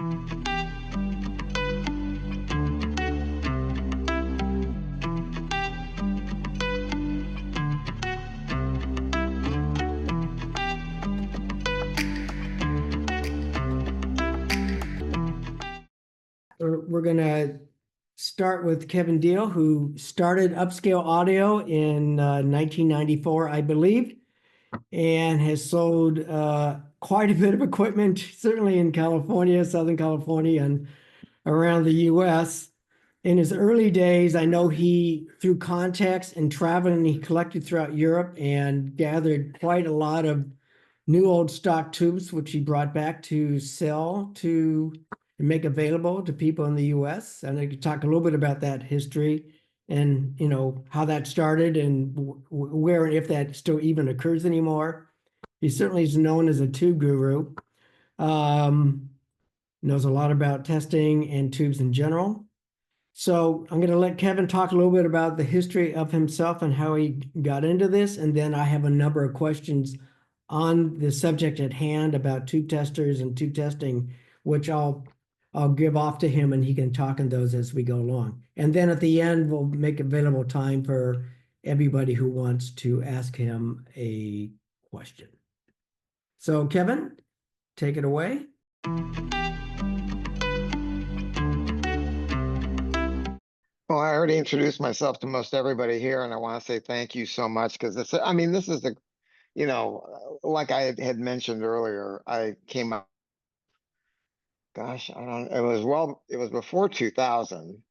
We're going to start with Kevin Deal, who started Upscale Audio in 1994, I believe, and has sold quite a bit of equipment, certainly in California, Southern California, and around the US. In his early days, I know he, through contacts and traveling, he collected throughout Europe and gathered quite a lot of new old stock tubes, which he brought back to sell to and make available to people in the US. And I could talk a little bit about that history and, how that started and where and if that still even occurs anymore. He certainly is known as a tube guru. Knows a lot about testing and tubes in general. So I'm going to let Kevin talk a little bit about the history of himself and how he got into this. And then I have a number of questions on the subject at hand about tube testers and tube testing, which I'll give off to him and he can talk on those as we go along. And then at the end, we'll make available time for everybody who wants to ask him a question. So Kevin, take it away. Well, I already introduced myself to most everybody here, and I want to say thank you so much because this is the, like I had mentioned earlier, I came up, gosh, it was before 2000.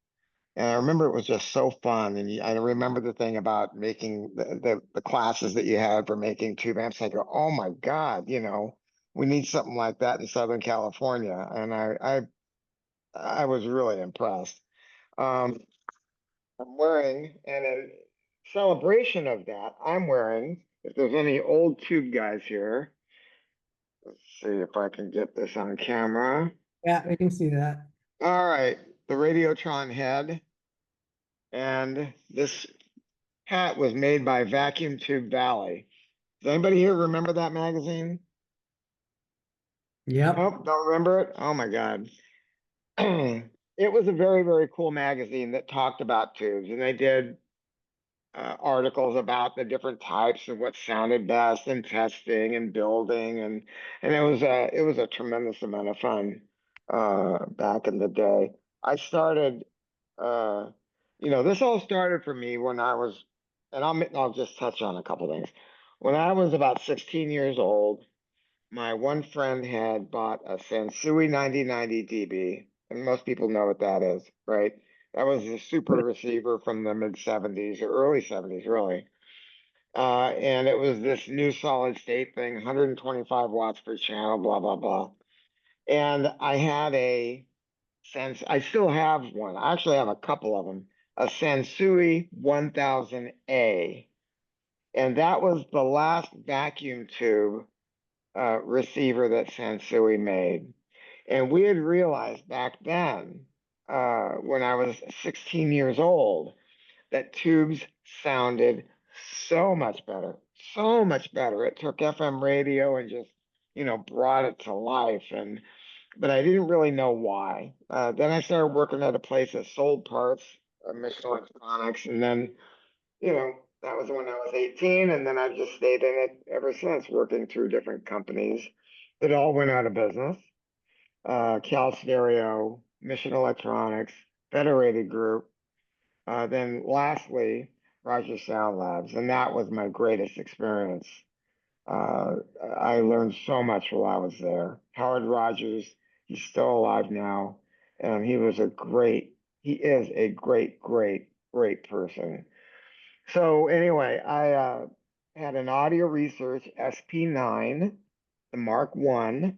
And I remember it was just so fun. And I remember the thing about making the classes that you had for making tube amps. I go, oh my God, we need something like that in Southern California. And I was really impressed. I'm wearing, and in celebration of that, I'm wearing, if there's any old tube guys here, let's see if I can get this on camera. Yeah, I can see that. All right, the Radiotron head. And this hat was made by Vacuum Tube Valley. Does anybody here remember that magazine? Yep. Nope, don't remember it? Oh my God. It was a very, very cool magazine that talked about tubes, and they did articles about the different types and what sounded best in testing and building, and it was a tremendous amount of fun back in the day. I started, this all started for me when I was, and I'll just touch on a couple things. When I was about 16 years old, my one friend had bought a Sansui 9090 DB, and most people know what that is, right? That was a super receiver from the mid 70s or early 70s, really. And it was this new solid state thing, 125 watts per channel, blah, blah, blah. And I still have one. I actually have a couple of them, a Sansui 1000A. And that was the last vacuum tube receiver that Sansui made. And we had realized back then, when I was 16 years old, that tubes sounded so much better, so much better. It took FM radio and just, brought it to life. But I didn't really know why. Then I started working at a place that sold parts, Emmission electronics, and then, that was when I was 18, and then I've just stayed in it ever since, working through different companies that all went out of business. Cal Stereo, Mission Electronics, Federated Group, then lastly, Rogers Sound Labs, and that was my greatest experience. I learned so much while I was there. Howard Rogers, he's still alive now, and he is a great, great person. So anyway, I had an audio research SP9, the Mark I.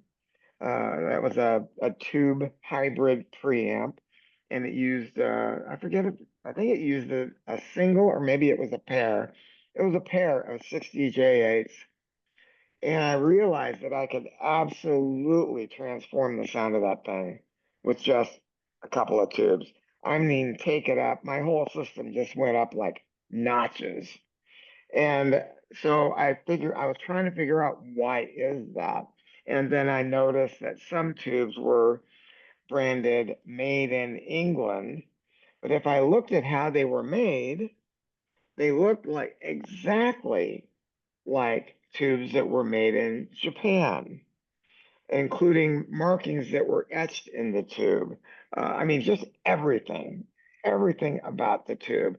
That was a tube hybrid preamp, and it used, I think it used a single, or maybe it was a pair. It was a pair of 60 J8s. And I realized that I could absolutely transform the sound of that thing with just a couple of tubes. I mean, take it up. My whole system just went up like notches. And so I was trying to figure out why is that. And then I noticed that some tubes were branded made in England, but if I looked at how they were made, they looked like exactly like tubes that were made in Japan, including markings that were etched in the tube. I mean, just everything about the tube.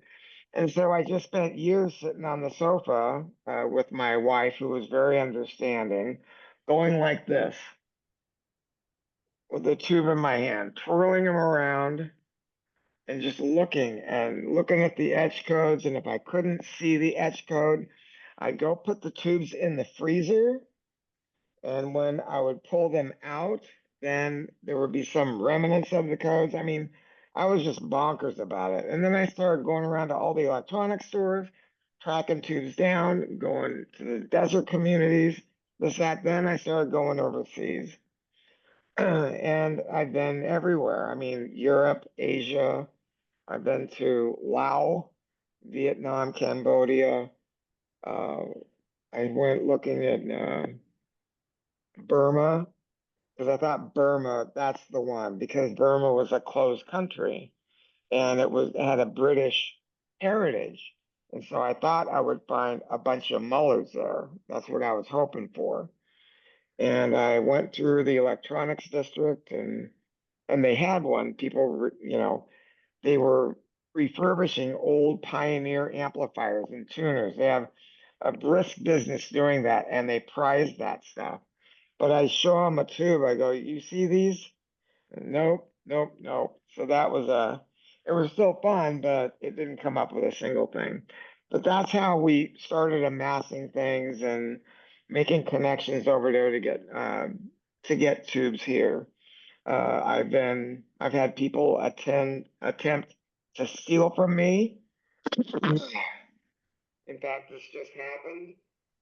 And so I just spent years sitting on the sofa with my wife, who was very understanding, going like this with the tube in my hand, twirling them around and just looking at the etch codes. And if I couldn't see the etch code, I'd go put the tubes in the freezer. And when I would pull them out, then there would be some remnants of the codes. I mean, I was just bonkers about it. And then I started going around to all the electronic stores, tracking tubes down, going to the desert communities, this, that. Then I started going overseas. And I've been everywhere. I mean, Europe, Asia. I've been to Laos, Vietnam, Cambodia. Uh, I went looking at Burma, because I thought Burma, that's the one, because Burma was a closed country and it had a British heritage. And so I thought I would find a bunch of Mullers there. That's what I was hoping for. And I went through the electronics district, and they had one. People, they were refurbishing old Pioneer amplifiers and tuners. They have a brisk business doing that, and they prize that stuff. But I show them a tube. I go, "You see these?" Nope, nope, nope. So it was still fun, but it didn't come up with a single thing. But that's how we started amassing things and making connections over there to get tubes here. I've had people attempt to steal from me. In fact, this just happened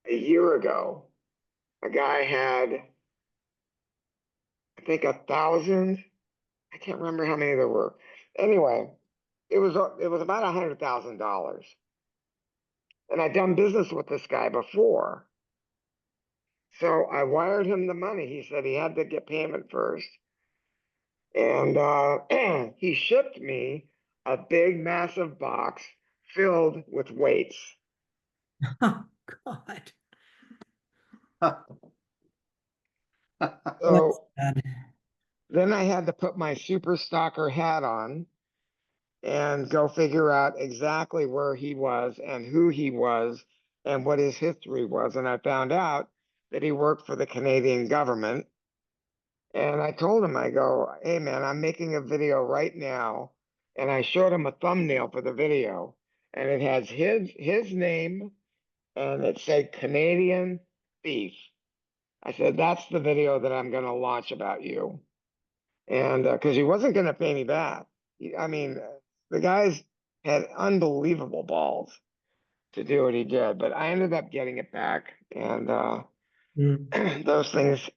a year ago. A guy had, I think, 1,000. I can't remember how many there were. Anyway, it was about $100,000, and I'd done business with this guy before. So I wired him the money. He said he had to get payment first, and he shipped me a big, massive box filled with weights. Oh, God. That's So sad. then I had to put my super stalker hat on and go figure out exactly where he was and who he was and what his history was. And I found out that he worked for the Canadian government. And I told him, I go, "Hey man, I'm making a video right now." And I showed him a thumbnail for the video, and it has his name, and it said Canadian thief. I said, "That's the video that I'm going to launch about you." And because he wasn't going to pay me back. I mean, the guy's had unbelievable balls to do what he did, but I ended up getting it back, and Mm. those things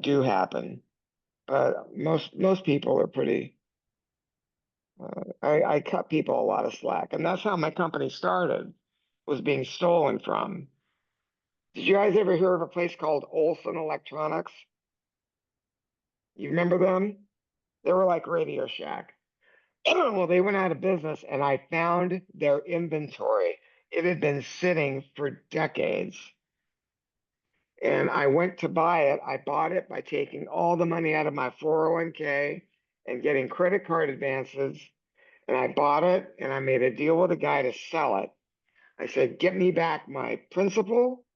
do happen. But most people are pretty. I cut people a lot of slack, and that's how my company started, was being stolen from. Did you guys ever hear of a place called Olson Electronics? You remember them? They were like Radio Shack. Well, they went out of business, and I found their inventory. It had been sitting for decades. And I went to buy it. I bought it by taking all the money out of my 401k and getting credit card advances. And I bought it, and I made a deal with a guy to sell it. I said, "Get me back my principal.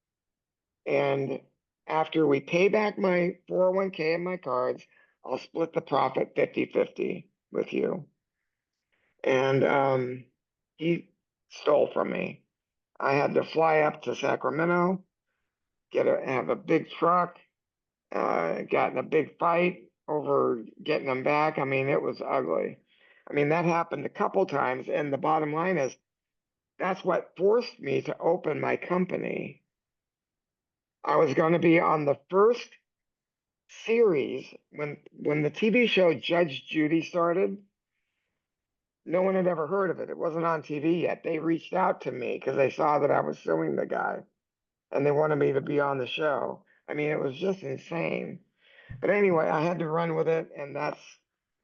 And after we pay back my 401k and my cards, I'll split the profit 50-50 with you." And he stole from me. I had to fly up to Sacramento, have a big truck, got in a big fight over getting them back. I mean, it was ugly. I mean, that happened a couple times, and the bottom line is that's what forced me to open my company. I was going to be on the first series when the TV show Judge Judy started. No one had ever heard of it. It wasn't on TV yet. They reached out to me because they saw that I was suing the guy, and they wanted me to be on the show. I mean, it was just insane. But anyway, I had to run with it, and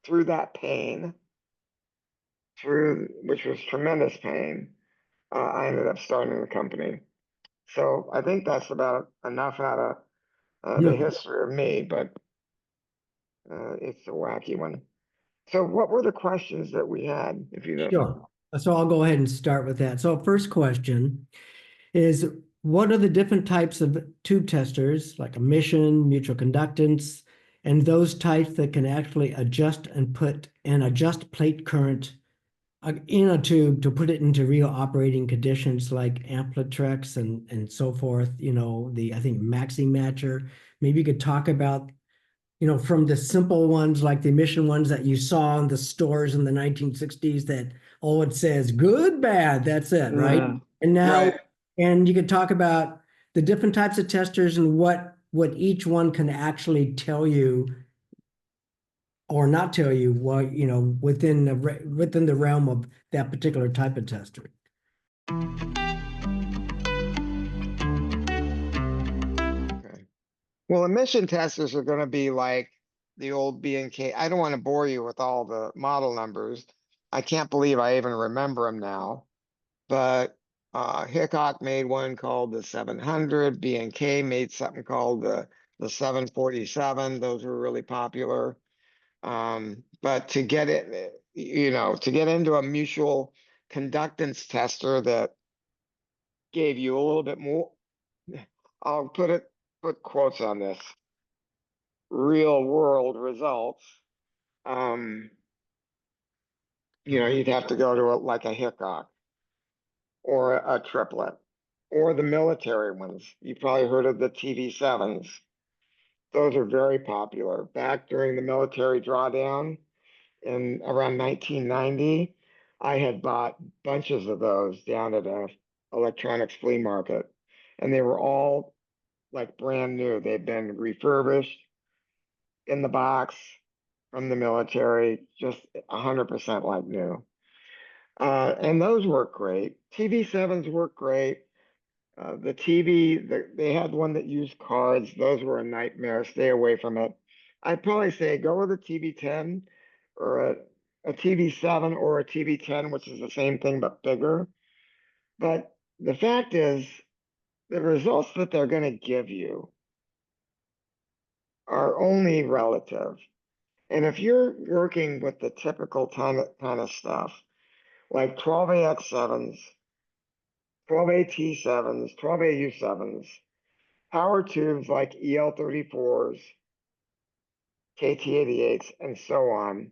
through that pain, which was tremendous pain, I ended up starting the company. So I think that's about enough out of the history of me, but it's a wacky one. So what were the questions that we had, if you don't? Sure. So I'll go ahead and start with that. So first question is, what are the different types of tube testers, like emission, mutual conductance, and those types that can actually adjust and put and adjust plate current in a tube to put it into real operating conditions like Amplitrex and so forth, I think Maxi Matcher. Maybe you could talk about, from the simple ones like the emission ones that you saw in the stores in the 1960s that all it says good, bad, that's it, right? And now, Right. and you could talk about the different types of testers and what each one can actually tell you or not tell you what, within the realm of that particular type of tester. Okay. Well, emission testers are going to be like the old B&K. I don't want to bore you with all the model numbers. I can't believe I even remember them now. But Hickok made one called the 700. B&K made something called the 747. Those were really popular. But to get it, to get into a mutual conductance tester that gave you a little bit more, I'll put quotes on this, real world results. You'd have to go to like a Hickok or a triplet or the military ones. You probably heard of the TV7s. Those are very popular. Back during the military drawdown in around 1990, I had bought bunches of those down at a electronics flea market, and they were all like brand new. They'd been refurbished in the box from the military, just 100% like new. And those work great. TV7s work great. The TV, they had one that used cards. Those were a nightmare. Stay away from it. I'd probably say go with a TV10 or a TV7 or a TV10, which is the same thing but bigger. But the fact is, the results that they're going to give you are only relative. And if you're working with the typical kind of stuff, like 12AX7s, 12AT7s, 12AU7s, power tubes like EL34s, KT88s, and so on,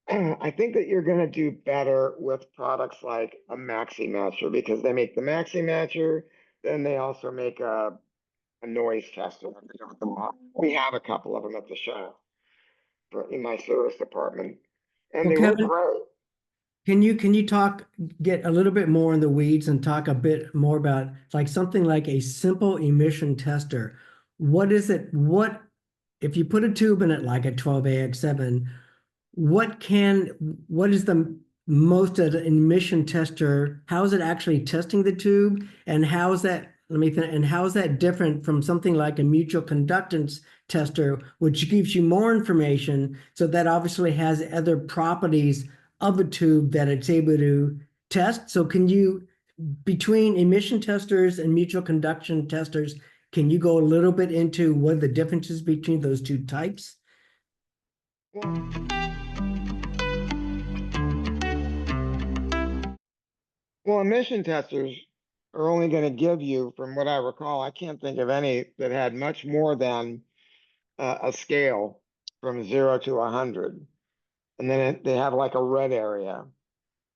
I think that you're going to do better with products like a Maxi Matcher because they make the Maxi Matcher, then they also make a noise tester. We have a couple of them at the shop in my service department, and Well, they work Kevin, great. can you get a little bit more in the weeds and talk a bit more about like something like a simple emission tester? What is it? If you put a tube in it like a 12AX7, what is the most of an emission tester? How is it actually testing the tube? And how is that, let me think, and how is that different from something like a mutual conductance tester, which gives you more information, so that obviously has other properties of a tube that it's able to test? So between emission testers and mutual conduction testers, can you go a little bit into what are the differences between those two types? Well, emission testers are only going to give you, from what I recall, I can't think of any that had much more than a scale from 0 to 100. And then they have like a red area.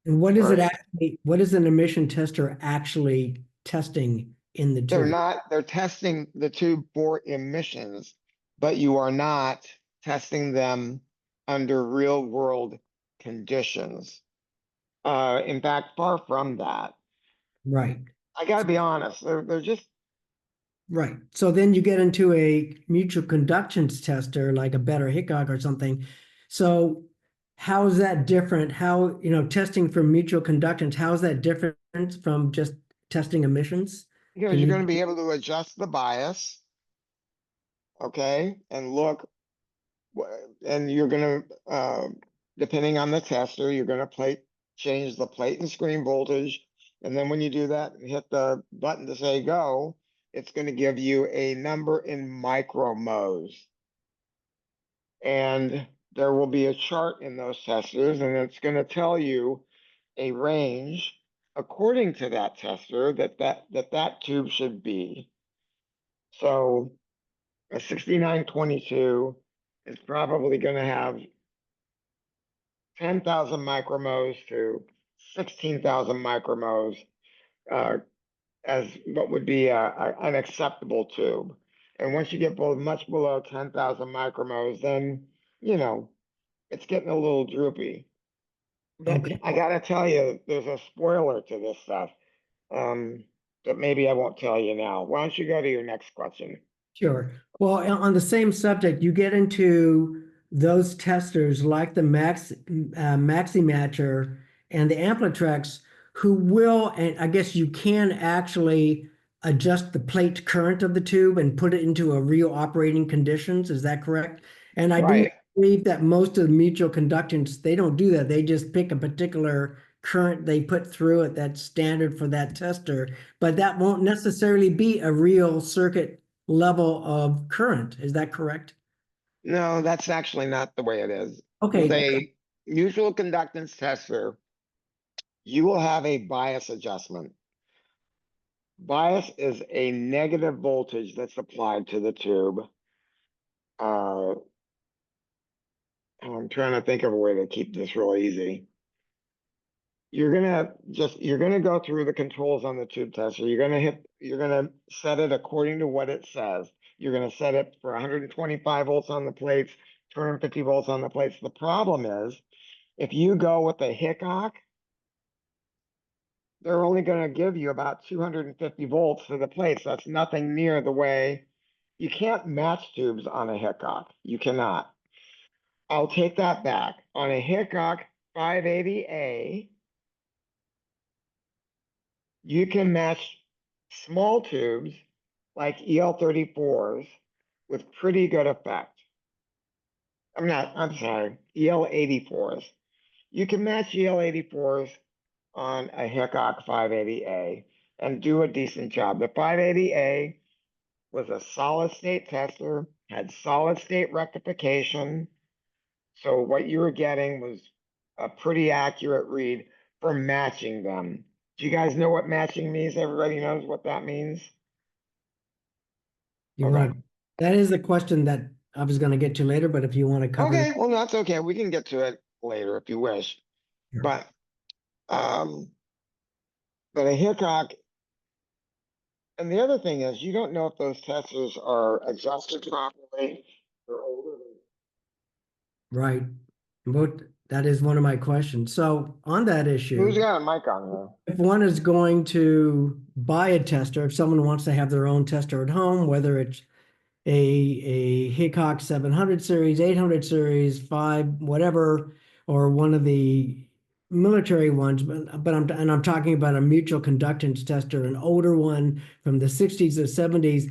And what is it Right. actually, what is an emission tester actually testing in the tube? They're testing the tube for emissions, but you are not testing them under real world conditions. In fact, far from that. Right, I got to be honest, they're just, right. So then you get into a mutual conductance tester, like a better Hickok or something. So how is that different? How, testing for mutual conductance, how is that different from just testing emissions? because Can you're you, going to be able to adjust the bias, okay, and look And you're gonna, depending on the tester, you're gonna change the plate and screen voltage. And then when you do that, and hit the button to say go, it's gonna give you a number in micromhs. And there will be a chart in those testers, and it's gonna tell you a range according to that tester that tube should be. So a 6922 is probably going to have 10,000 micromhs to 16,000 micromhs as what would be an acceptable tube. And once you get much below 10,000 micromhs, then, it's getting a little droopy. But Okay. I got to tell you, there's a spoiler to this stuff that maybe I won't tell you now. Why don't you go to your next question? Sure. Well, on the same subject, you get into those testers like the Maxi Matcher and the Amplitrex, who will, and I guess you can actually adjust the plate current of the tube and put it into a real operating conditions. Is that correct? And I do Right. believe that most of the mutual conductance, they don't do that. They just pick a particular current they put through it that's standard for that tester, but that won't necessarily be a real circuit level of current. Is that correct? No, that's actually not the way it is. With Okay, a mutual conductance tester, you will have a bias adjustment. Bias is a negative voltage that's applied to the tube. Uh, I'm trying to think of a way to keep this real easy. You're gonna go through the controls on the tube tester. You're gonna set it according to what it says. You're gonna set it for 125 volts on the plates, 250 volts on the plates. The problem is, if you go with a Hickok, they're only going to give you about 250 volts to the plates. That's nothing near the way. You can't match tubes on a Hickok. You cannot. I'll take that back. On a Hickok 580A, you can match small tubes like EL34s with pretty good effect. I'm sorry, EL84s. You can match EL84s on a Hickok 580A and do a decent job. The 580A was a solid state tester, had solid state rectification. So what you were getting was a pretty accurate read for matching them. Do you guys know what matching means? Everybody knows what that means? you Okay. want, that is the question that I was going to get to later, but if you want to cover that. Okay, well, that's okay. We can get to it later if you wish. Sure. But um, but a Hickok, and the other thing is you don't know if those testers are adjusted properly. They're older than Right. But that is one of my questions. So on that who's issue, got a mic on here? if one is going to buy a tester, if someone wants to have their own tester at home, whether it's a Hickok 700 series, 800 series, 5, whatever, or one of the military ones, but I'm talking about a mutual conductance tester, an older one from the 60s or 70s.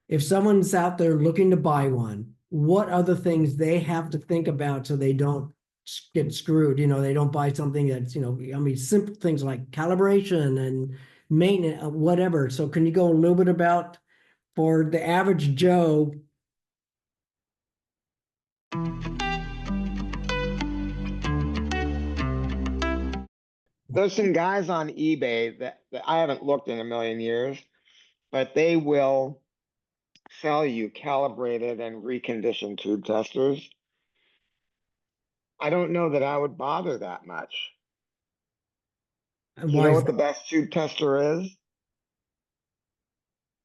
If someone's out there looking to buy one, what other things they have to think about so they don't get screwed? They don't buy something that's, I mean, simple things like calibration and maintenance, whatever. So can you go a little bit about for the average Joe? There's some guys on eBay that I haven't looked in a million years, but they will sell you calibrated and reconditioned tube testers. I don't know that I would bother that much. And You why know is what that? the best tube tester is?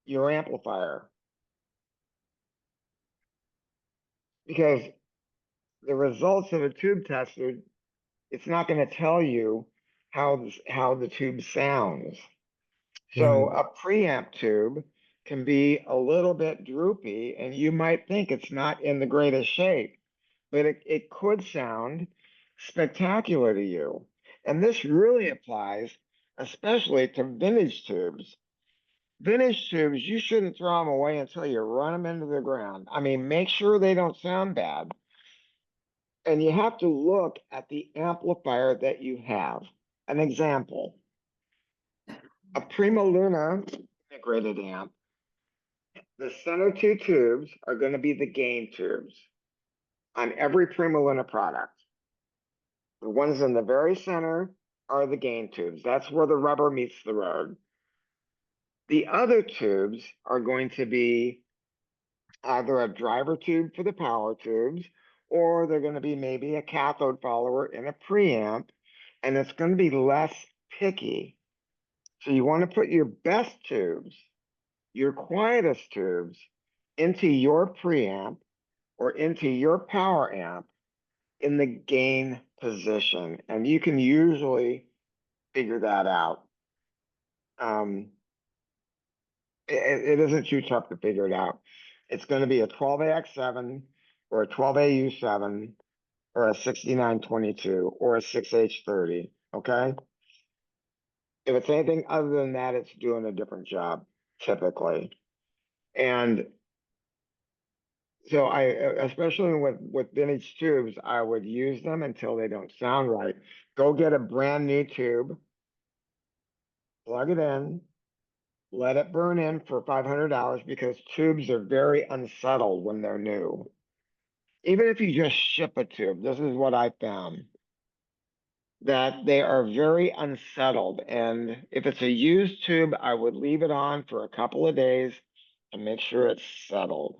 Your amplifier. Because the results of a tube tester, it's not going to tell you how the tube sounds. So Right. a preamp tube can be a little bit droopy, and you might think it's not in the greatest shape, but it could sound spectacular to you. And this really applies especially to vintage tubes. Vintage tubes, you shouldn't throw them away until you run them into the ground. I mean, make sure they don't sound bad. And you have to look at the amplifier that you have. An example, a Prima Luna integrated amp, the center two tubes are going to be the gain tubes on every Prima Luna product. The ones in the very center are the gain tubes. That's where the rubber meets the road. The other tubes are going to be either a driver tube for the power tubes, or they're going to be maybe a cathode follower in a preamp, and it's going to be less picky. So you want to put your best tubes, your quietest tubes, into your preamp or into your power amp in the gain position, and you can usually figure that out. It isn't too tough to figure it out. It's going to be a 12AX7 or a 12AU7 or a 6922 or a 6H30. Okay. If it's anything other than that, it's doing a different job typically. And so especially with vintage tubes, I would use them until they don't sound right. Go get a brand new tube, plug it in, let it burn in for $500 because tubes are very unsettled when they're new. Even if you just ship a tube, this is what I found, that they are very unsettled. And if it's a used tube, I would leave it on for a couple of days and make sure it's settled.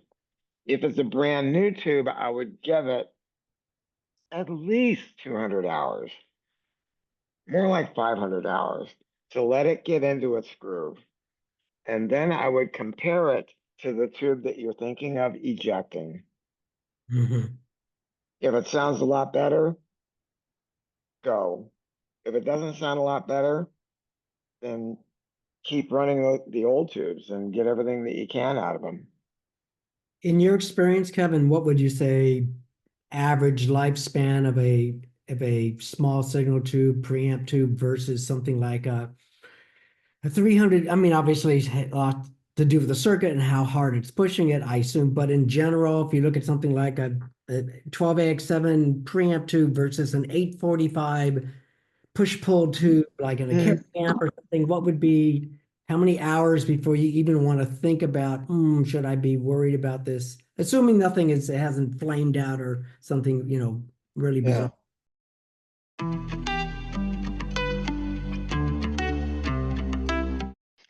If it's a brand new tube, I would give it at least 200 hours, more like 500 hours, to let it get into its groove. And then I would compare it to the tube that you're thinking of ejecting. Mhm. If it sounds a lot better, go. If it doesn't sound a lot better, then keep running the old tubes and get everything that you can out of them. In your experience, Kevin, what would you say average lifespan of a small signal tube, preamp tube versus something like a 300? I mean, obviously, it's a lot to do with the circuit and how hard it's pushing it, I assume. But in general, if you look at something like a 12AX7 preamp tube versus an 845 push-pull tube, like in a carry amp or something, what would be how many hours before you even want to think about, should I be worried about this? Assuming nothing is, it hasn't flamed out or something, really Yeah. bizarre.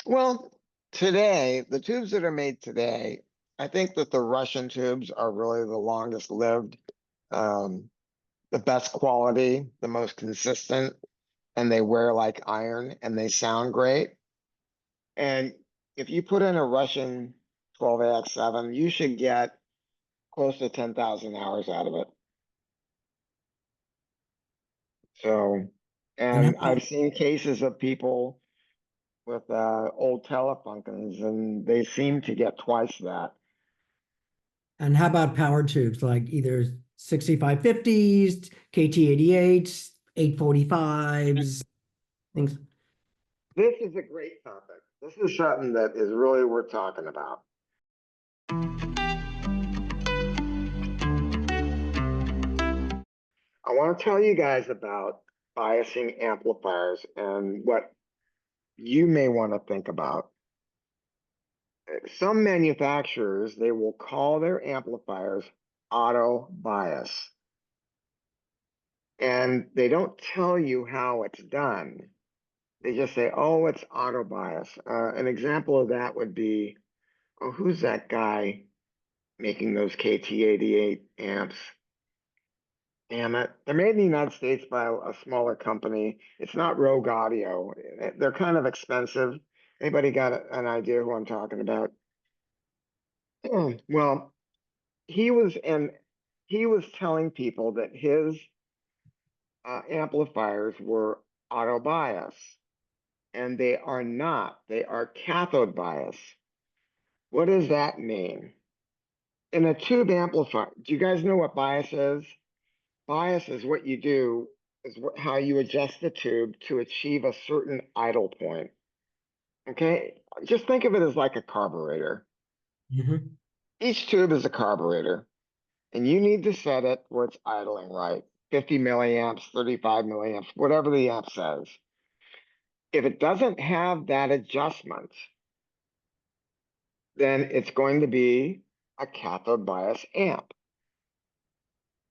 Well, today, the tubes that are made today, I think that the Russian tubes are really the longest lived, um, the best quality, the most consistent, and they wear like iron and they sound great. And if you put in a Russian 12AX7, you should get close to 10,000 hours out of it. So, And and I've seen cases of people with old Telefunkens, and they seem to get twice that. how about power tubes, like either 6550s, KT88s, 845s, things? This is a great topic. This is something that is really worth talking about. I want to tell you guys about biasing amplifiers and what you may want to think about. Some manufacturers, they will call their amplifiers auto bias. And they don't tell you how it's done. They just say, oh, it's auto bias. An example of that would be, oh, who's that guy making those KT88 amps? Damn it. They're made in the United States by a smaller company. It's not Rogue Audio. They're kind of expensive. Anybody got an idea who I'm talking about? Well, he was and he was telling people that his amplifiers were auto bias, and they are not. They are cathode bias. What does that mean? In a tube amplifier, do you guys know what bias is? Bias is what you do, is how you adjust the tube to achieve a certain idle point. Okay? Just think of it as like a carburetor. Mhm. Each tube is a carburetor. and you need to set it where it's idling right. 50 milliamps, 35 milliamps, whatever the amp says. If it doesn't have that adjustment, then it's going to be a cathode bias amp.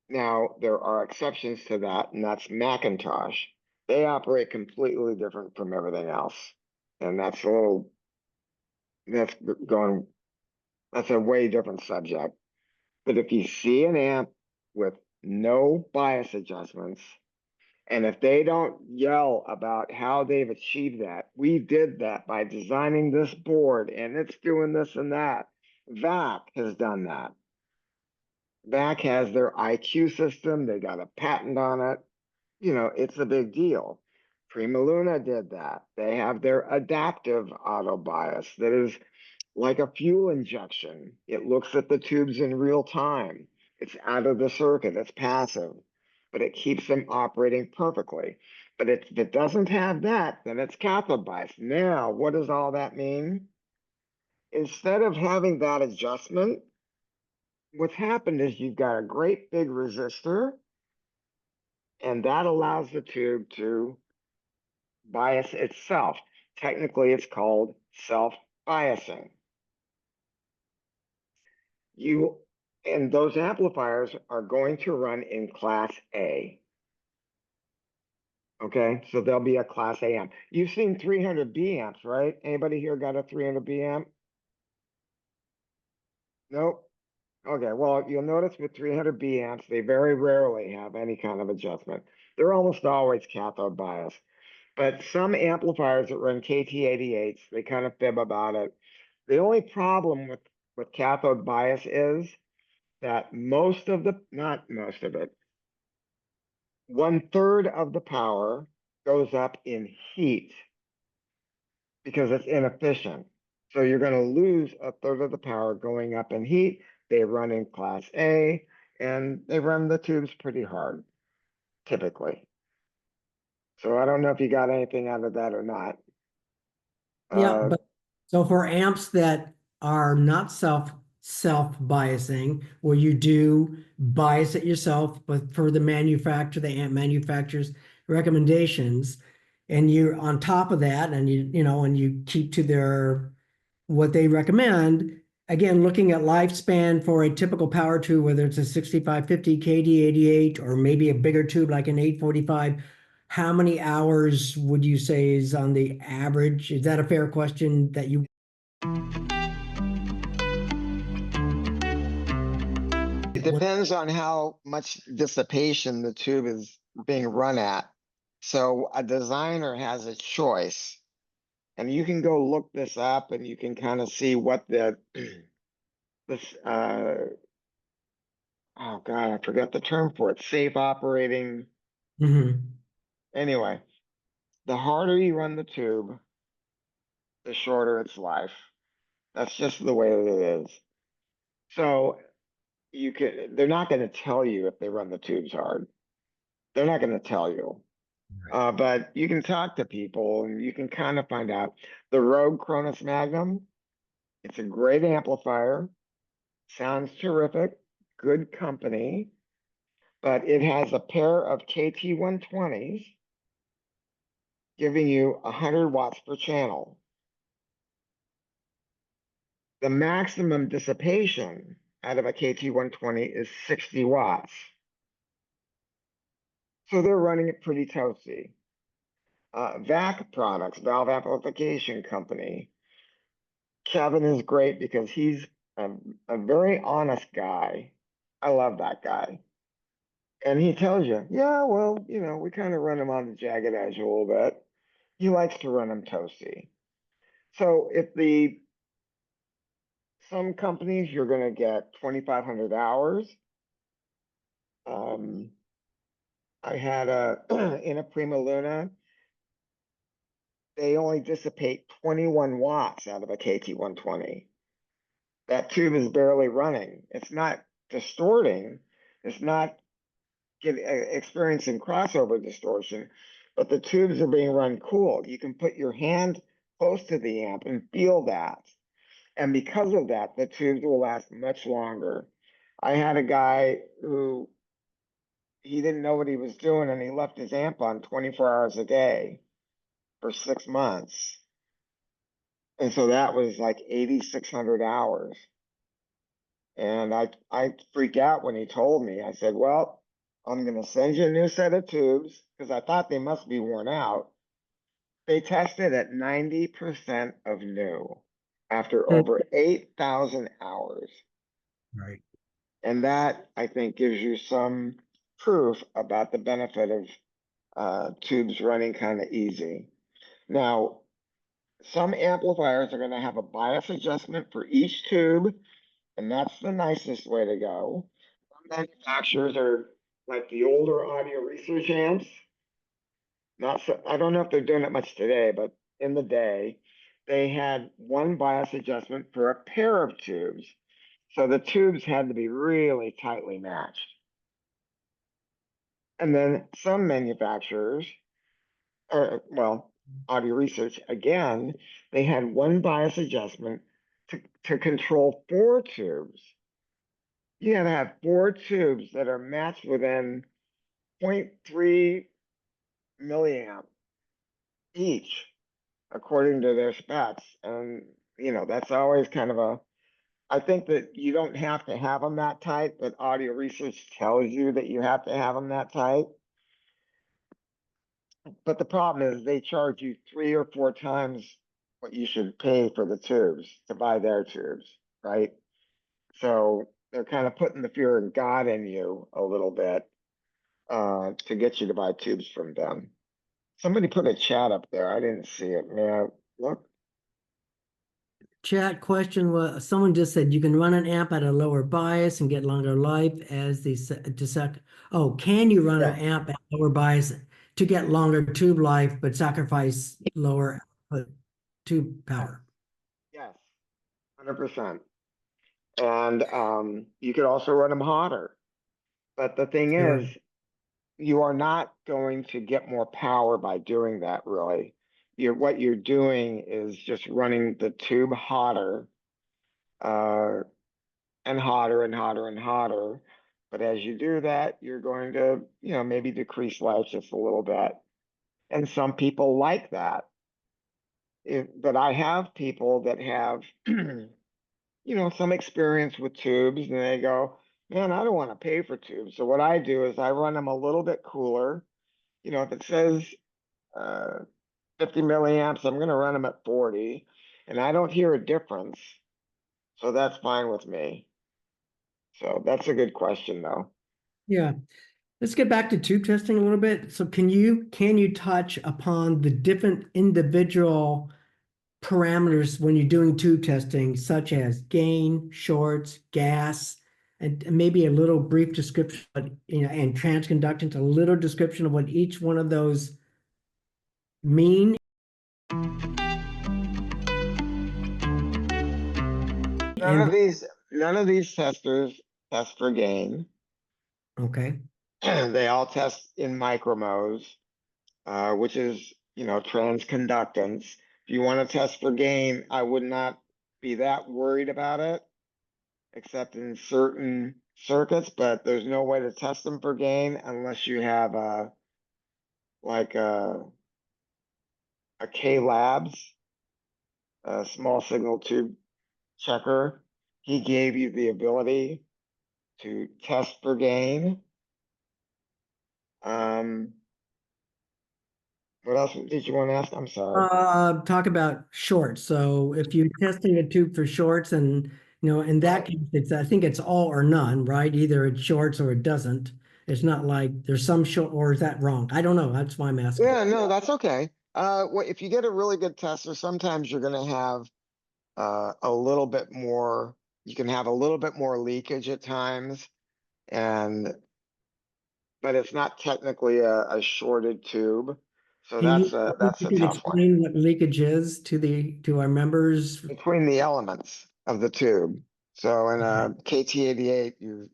Now, there are exceptions to that, and that's Macintosh. They operate completely different from everything else. And that's that's going, that's a way different subject. But if you see an amp with no bias adjustments, and if they don't yell about how they've achieved that, we did that by designing this board and it's doing this and that. VAC has done that. VAC has their IQ system. They got a patent on it. You know, it's a big deal. Prima Luna did that. They have their adaptive auto bias that is like a fuel injection. It looks at the tubes in real time. It's out of the circuit, it's passive, but it keeps them operating perfectly. But if it doesn't have that, then it's cathode bias. Now, what does all that mean? Instead of having that adjustment, what's happened is you've got a great big resistor, and that allows the tube to bias itself. Technically, it's called self-biasing. And those amplifiers are going to run in class A. Okay, so they'll be a class A amp. You've seen 300B amps, right? Anybody here got a 300B amp? Nope. Okay, well, you'll notice with 300B amps, they very rarely have any kind of adjustment. They're almost always cathode bias. But some amplifiers that run KT88s, they kind of fib about it. The only problem with cathode bias is that not most of it, 1/3 of the power goes up in heat because it's inefficient. So you're going to lose 1/3 of the power going up in heat. They run in class A and they run the tubes pretty hard, typically. So I don't know if you got anything out of that or not. Yeah, but so for amps that are not self-biasing, where you do bias it yourself, but for the manufacturer, the amp manufacturer's recommendations, and you're on top of that, and and you keep to their what they recommend. Again, looking at lifespan for a typical power tube, whether it's a 6550 KD88 or maybe a bigger tube like an 845, how many hours would you say is on the average? Is that a fair question that you? It depends on how much dissipation the tube is being run at. So a designer has a choice, and you can go look this up and you can kind of see what this oh God, I forgot the term for it. Safe operating. Mhm. Anyway, the harder you run the tube, the shorter its life. That's just the way it is. So they're not going to tell you if they run the tubes hard. They're not going to tell you. But you can talk to people and you can kind of find out. The Rogue Cronus Magnum, it's a great amplifier, sounds terrific, good company, but it has a pair of KT120s giving you 100 watts per channel. The maximum dissipation out of a KT120 is 60 watts. So they're running it pretty toasty. VAC Products, Valve Amplification Company. Kevin is great because he's a very honest guy. I love that guy. And he tells you, yeah, well, we kind of run him on the jagged edge a little bit. He likes to run them toasty. So some companies you're going to get 2,500 hours. I had in a Prima Luna, they only dissipate 21 watts out of a KT120. That tube is barely running. It's not distorting. It's not experiencing crossover distortion, but the tubes are being run cool. You can put your hand close to the amp and feel that. And because of that, the tubes will last much longer. I had a guy who he didn't know what he was doing and he left his amp on 24 hours a day for 6 months. And so that was like 8,600 hours. And I freaked out when he told me. I said, well, I'm going to send you a new set of tubes because I thought they must be worn out. They tested at 90% of new after over 8,000 hours. Right. And that, I think, gives you some proof about the benefit of tubes running kind of easy. Now, some amplifiers are going to have a bias adjustment for each tube, and that's the nicest way to go. Some manufacturers are like the older audio research amps. Not so, I don't know if they're doing it much today, but in the day, they had one bias adjustment for a pair of tubes. So the tubes had to be really tightly matched. And then some manufacturers, or well, audio research, again, they had one bias adjustment to control four tubes. You gotta have four tubes that are matched within 0.3 milliamp each, according to their specs. And, that's always kind of I think that you don't have to have them that tight, but audio research tells you that you have to have them that tight. But the problem is they charge you 3 or 4 times what you should pay for the tubes to buy their tubes, right? So they're kind of putting the fear of God in you a little bit to get you to buy tubes from them. Somebody put a chat up there. I didn't see it. Man, look. Chat question was, someone just said you can run an amp at a lower bias and get longer life as the oh, can you run Yeah. an amp at lower bias to get longer tube life but sacrifice lower output tube power? Yes. 100%. And you could also run them hotter. But the thing Sure. is, you are not going to get more power by doing that, really. What you're doing is just running the tube hotter, uh, and hotter and hotter and hotter. But as you do that, you're going to, maybe decrease life just a little bit. And some people like that. But I have people that have, some experience with tubes and they go, man, I don't want to pay for tubes. So what I do is I run them a little bit cooler. If it says uh, 50 milliamps, I'm going to run them at 40 and I don't hear a difference. So that's fine with me. So that's a good question though. Yeah. Let's get back to tube testing a little bit. So can you touch upon the different individual parameters when you're doing tube testing, such as gain, shorts, gas, and maybe a little brief description, and transconductance, a little description of what each one of those mean? None And of these, none of these testers test for gain. okay, They all test in micromodes, which is, transconductance. If you want to test for gain, I would not be that worried about it, except in certain circuits, but there's no way to test them for gain unless you have like a K Labs, a small signal tube checker. He gave you the ability to test for gain. Um, what else did you want to ask? I'm sorry. talk about shorts. So if you're testing a tube for shorts, and in that Well, case, I think it's all or none, right? Either it shorts or it doesn't. It's not like there's some short, or is that wrong? I don't know. That's why I'm asking. yeah, no, that's okay. Well, if you get a really good tester, sometimes you're going to have a little bit more. You can have a little bit more leakage at times, and but it's not technically a shorted tube. So Can you, that's you a could tough one. explain what leakage is to our members? Between the elements of the tube. So in Okay. a KT88, you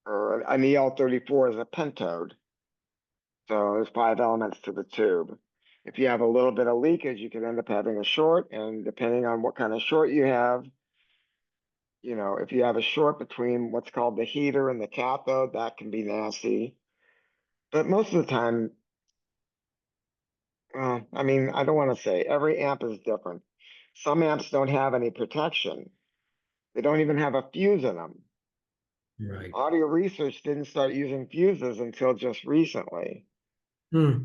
or an EL34 is a pentode. So there's 5 elements to the tube. If you have a little bit of leakage, you can end up having a short, and depending on what kind of short you have, you know, if you have a short between what's called the heater and the cathode, that can be nasty. But most of the time, well, I mean, I don't want to say every amp is different. Some amps don't have any protection. They don't even have a fuse in them. Right. Audio research didn't start using fuses until just recently. Hmm.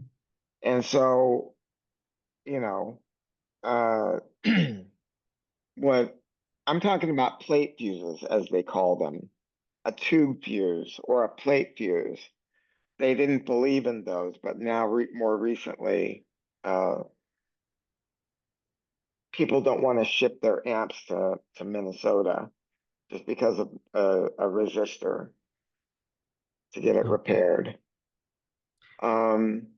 And so, you know, uh, what I'm talking about plate fuses, as they call them, a tube fuse or a plate fuse. They didn't believe in those, but now more recently, uh, people don't want to ship their amps to Minnesota just because of a resistor to get it Okay. repaired. Um,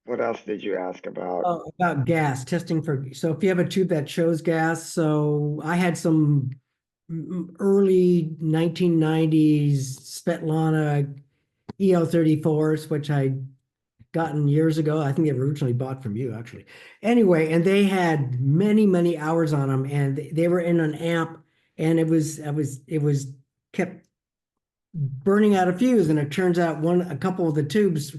what else did you ask about? Oh, about gas testing for, so if you have a tube that shows gas, so I had some early 1990s Svetlana EL34s, which I gotten years ago. I think they were originally bought from you, actually. Anyway, and they had many, many hours on them, and they were in an amp, and it was kept burning out a fuse, and it turns out a couple of the tubes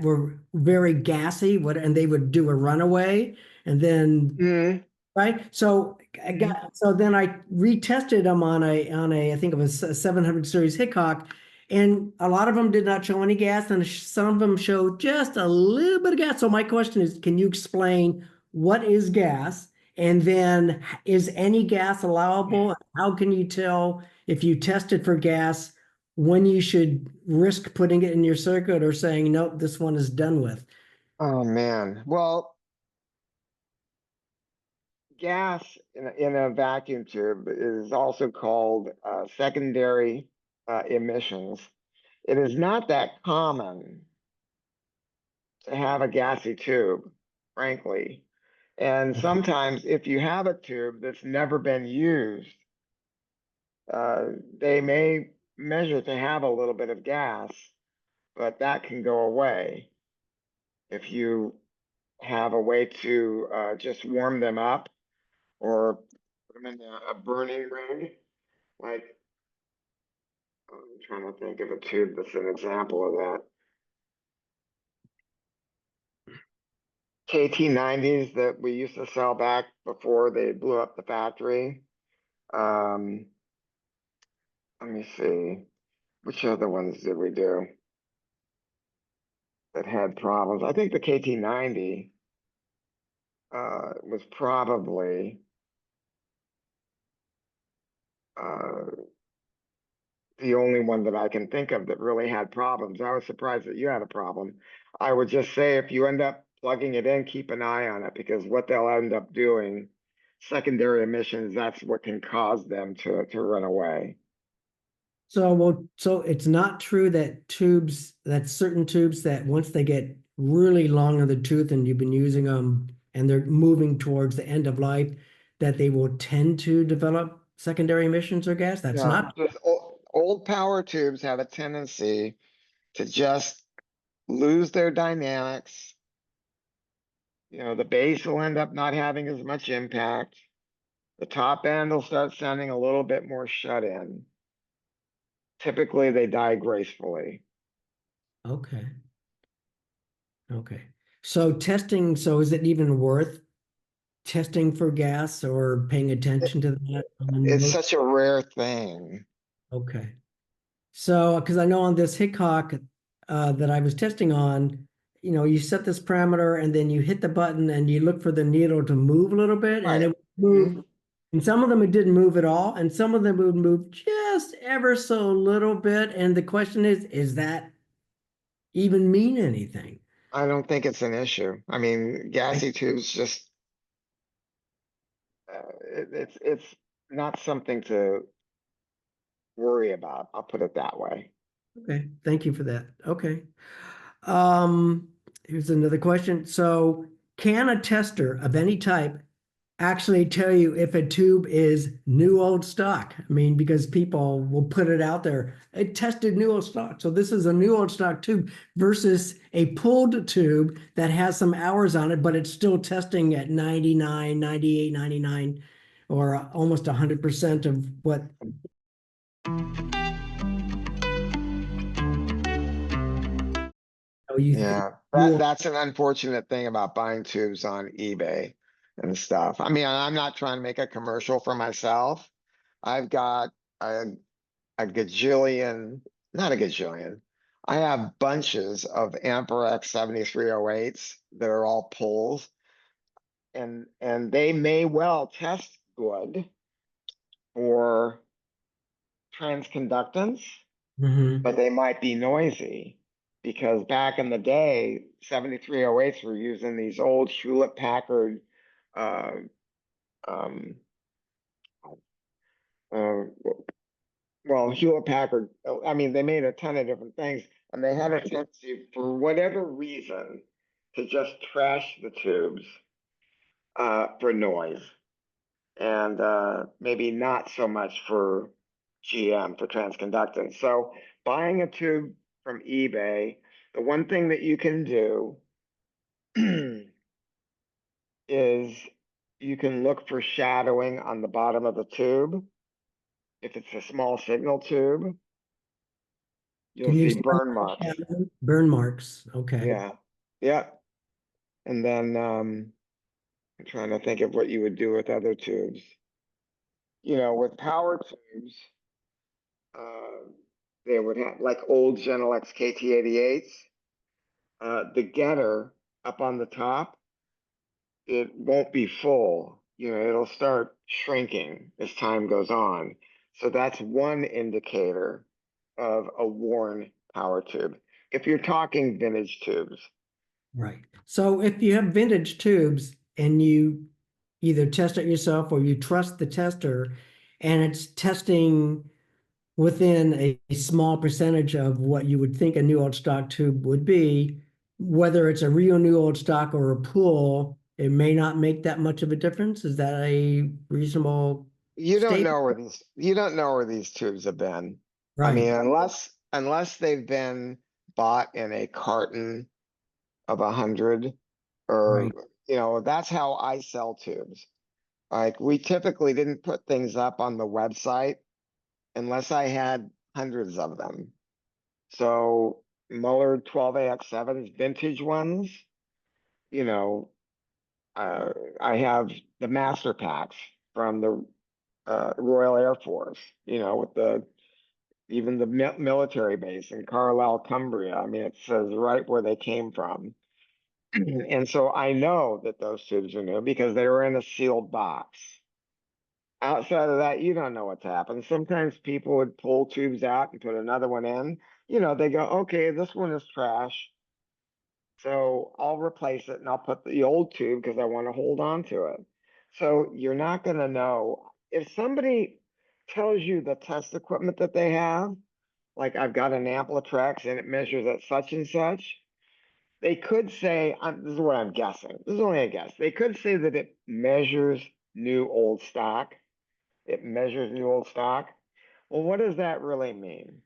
were very gassy, and they would do a runaway, and then Mm, right? So mm. so then I retested them on a I think it was a 700 series Hickok, and a lot of them did not show any gas, and some of them showed just a little bit of gas. So my question is, can you explain what is gas? And then is any gas allowable? How can you tell if you tested for gas when you should risk putting it in your circuit or saying, nope, this one is done with? Oh man. Well, gas in a vacuum tube is also called secondary emissions. It is not that common to have a gassy tube, frankly. And sometimes if you have a tube that's never been used, uh, they may measure to have a little bit of gas, but that can go away if you have a way to just warm them up or put them in a burning ring. Like, I'm trying to think of a tube that's an example of that. KT90s that we used to sell back before they blew up the factory. Um, let me see. Which other ones did we do that had problems? I think the KT90 was probably uh, the only one that I can think of that really had problems. I was surprised that you had a problem. I would just say if you end up plugging it in, keep an eye on it because what they'll end up doing, secondary emissions, that's what can cause them to run away. So, well, so it's not true that certain tubes that once they get really long in the tooth and you've been using them and they're moving towards the end of life, that they will tend to develop secondary emissions or gas? That's Yeah, not just old power tubes have a tendency to just lose their dynamics. You know, the base will end up not having as much impact. The top end will start sounding a little bit more shut in. Typically, they die gracefully. okay. Okay. So is it even worth testing for gas or paying It, attention to that it's such a rare thing. Okay. So, because I know on this Hickok that I was testing on, you set this parameter and then you hit the button and you look for the needle to move a little bit and it Right. would Mhm. move. And some of them it didn't move at all, and some of them would move just ever so little bit. And the question is that even mean anything? I don't think it's an issue. I mean, gassy tubes just it's not something to worry about. I'll put it that way. Okay, thank you for that. Okay. Um, Here's another question. So, can a tester of any type actually tell you if a tube is new old stock? I mean, because people will put it out there. It tested new old stock. So this is a new old stock tube versus a pulled tube that has some hours on it, but it's still testing at 99, 98, 99. or almost 100% of what. You think Yeah, you that's an unfortunate thing about buying tubes on eBay and stuff. I mean, I'm not trying to make a commercial for myself. I've got a gajillion, not a gajillion. I have bunches of Amperex 7308s that are all pulls, and they may well test good for transconductance, Mhm. but they might be noisy because back in the day, 7308s were using these old Hewlett Packard, uh, um, uh, well, Hewlett Packard, I mean, they made a ton of different things, and they had a tendency, for whatever reason, to just trash the tubes for noise, and maybe not so much for GM, for transconductance. So buying a tube from eBay, the one thing that you can do is you can look for shadowing on the bottom of the tube. If it's a small signal tube, you'll Can you see explain burn marks. burn marks? Okay. Yeah. Yeah. And then I'm trying to think of what you would do with other tubes. You know, with power tubes, uh, they would have like old Genelex KT88s. The getter up on the top, it won't be full. You know, it'll start shrinking as time goes on. So that's one indicator of a worn power tube. If you're talking vintage tubes. Right. So if you have vintage tubes and you either test it yourself or you trust the tester and it's testing within a small percentage of what you would think a new old stock tube would be, whether it's a real new old stock or a pool, it may not make that much of a difference. Is that a reasonable statement? You don't know where these tubes have been. I Right, mean, unless they've been bought in a carton of 100, or right. that's how I sell tubes. Like, we typically didn't put things up on the website unless I had hundreds of them. So Muller 12AX7s, vintage ones, you know, I have the master packs from the Royal Air Force, with even the military base in Carlisle, Cumbria. I mean, it says right where they came from. And so I know that those tubes are new because they were in a sealed box. Outside of that, you don't know what's happened. Sometimes people would pull tubes out and put another one in. They go, okay, this one is trash. So I'll replace it and I'll put the old tube because I want to hold on to it. So you're not going to know. If somebody tells you the test equipment that they have, like I've got an Amplitrex and it measures at such and such, they could say, this is what I'm guessing. This is only a guess. They could say that it measures new old stock. It measures new old stock. Well, what does that really mean?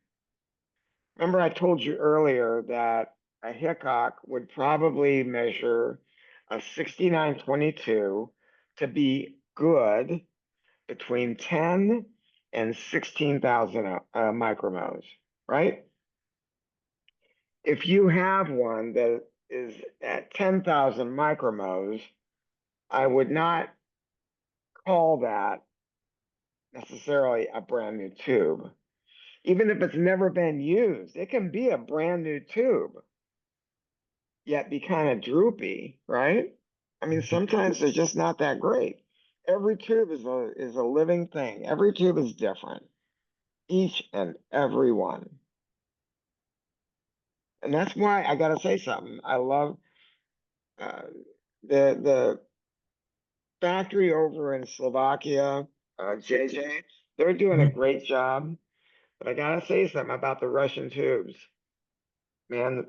Remember, I told you earlier that a Hickok would probably measure a 6922 to be good between 10 and 16,000 micromos, right? If you have one that is at 10,000 micromos, I would not call that necessarily a brand new tube. Even if it's never been used, it can be a brand new tube, yet be kind of droopy, right? I mean, sometimes they're just not that great. Every tube is a living thing. Every tube is different, each and every one. And that's why I gotta say something. I love uh, the factory over in Slovakia, JJ. They're doing a Mhm. great job. But I gotta say something about the Russian tubes. Man,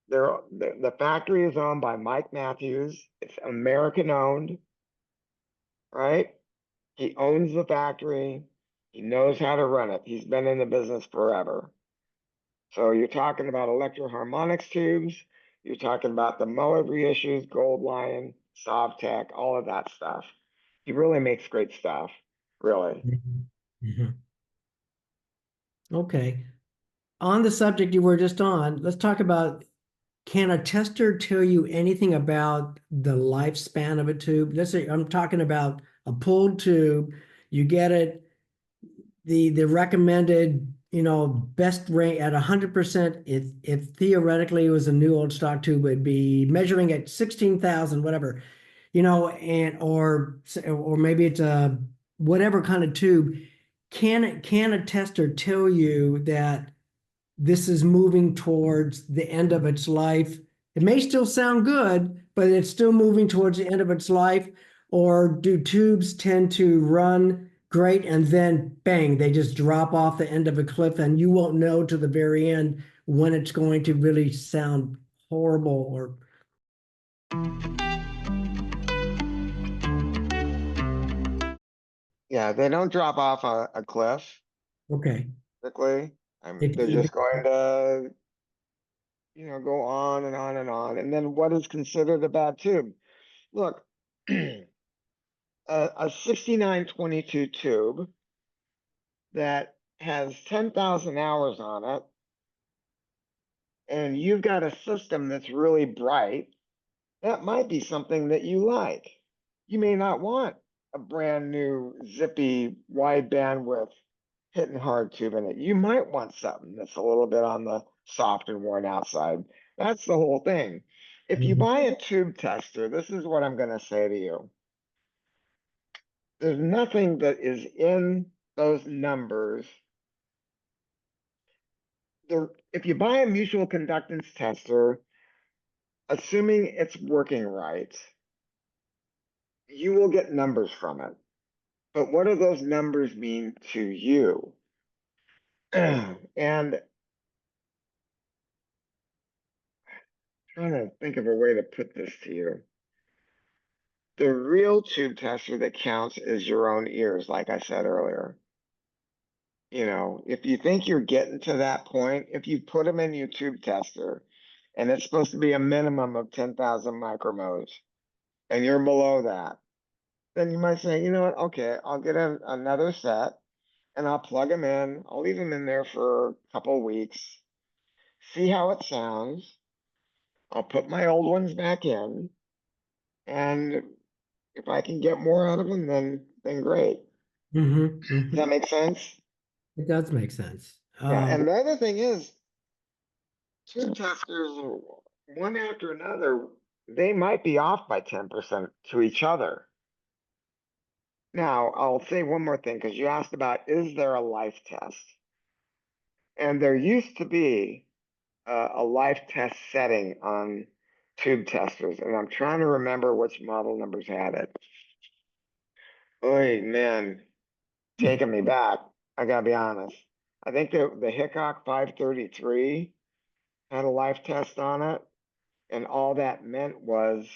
the factory is owned by Mike Matthews. It's American owned, right? He owns the factory. He knows how to run it. He's been in the business forever. So you're talking about electroharmonics tubes. You're talking about the Muller reissues, Gold Lion, Sovtech, all of that stuff. He really makes great stuff, really. Mhm. Okay. On the subject you were just on, let's talk about, can a tester tell you anything about the lifespan of a tube? Let's say I'm talking about a pulled tube. You get it, the recommended, best rate at 100%. If theoretically it was a new old stock tube, it'd be measuring at 16,000, whatever, and or maybe it's a whatever kind of tube. Can a tester tell you that this is moving towards the end of its life? It may still sound good, but it's still moving towards the end of its life. Or do tubes tend to run great and then bang, they just drop off the end of a cliff and you won't know to the very end when it's going to really sound horrible or Yeah, they don't drop off a cliff okay. quickly. They're just going to, go on and on and on. And then what is considered a bad tube? Look, a 6922 tube that has 10,000 hours on it, and you've got a system that's really bright, that might be something that you like. You may not want a brand new zippy wide bandwidth hitting hard tube in it. You might want something that's a little bit on the soft and worn out side. That's the whole thing. If you Mhm. buy a tube tester, this is what I'm going to say to you. There's nothing that is in those numbers. If you buy a mutual conductance tester, assuming it's working right, you will get numbers from it. But what do those numbers mean to you? And trying to think of a way to put this to you. The real tube tester that counts is your own ears, like I said earlier. If you think you're getting to that point, if you put them in your tube tester and it's supposed to be a minimum of 10,000 micromodes and you're below that, then you might say, you know what, okay, I'll get another set and I'll plug them in. I'll leave them in there for a couple of weeks, see how it sounds. I'll put my old ones back in, and if I can get more out of them, then great. Does that make sense? It does make sense. Yeah. And the other thing is, tube testers, one after another, they might be off by 10% to each other. Now, I'll say one more thing because you asked about, is there a life test? And there used to be a life test setting on tube testers, and I'm trying to remember which model numbers had it. Oh man, taking me back. I gotta be honest. I think the Hickok 533 had a life test on it, and all that meant was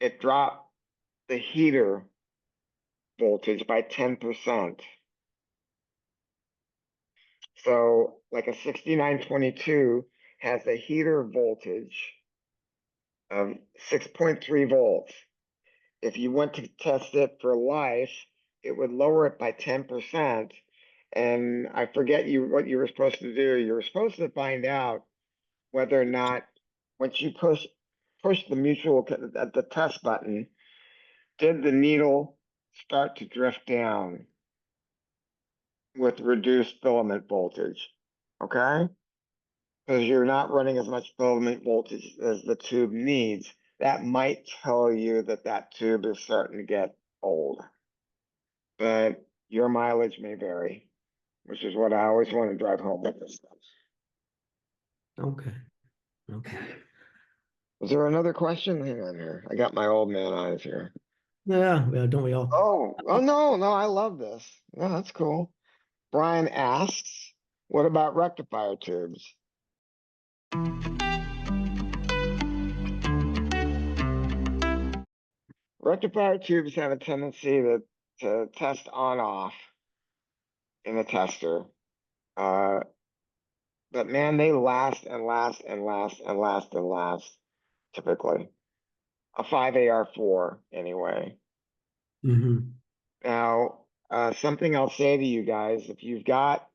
it dropped the heater voltage by 10%. So like a 6922 has a heater voltage of 6.3 volts. If you went to test it for life, it would lower it by 10%. And I forget what you were supposed to do. You were supposed to find out whether or not once you push the mutual at the test button, did the needle start to drift down with reduced filament voltage? Okay? Because you're not running as much filament voltage as the tube needs. That might tell you that tube is starting to get old. But your mileage may vary, which is what I always want to drive home with this stuff. Okay. Okay. Is there another question? Hang on here. I got my old man eyes here. Yeah, well, don't we all? Oh no, I love this. No, that's cool. Brian asks, what about rectifier tubes? Rectifier tubes have a tendency to test on off in a tester. But man, they last and last and last and last and last, typically. A 5AR4 anyway. Mhm. Now, something I'll say to you guys, if you've got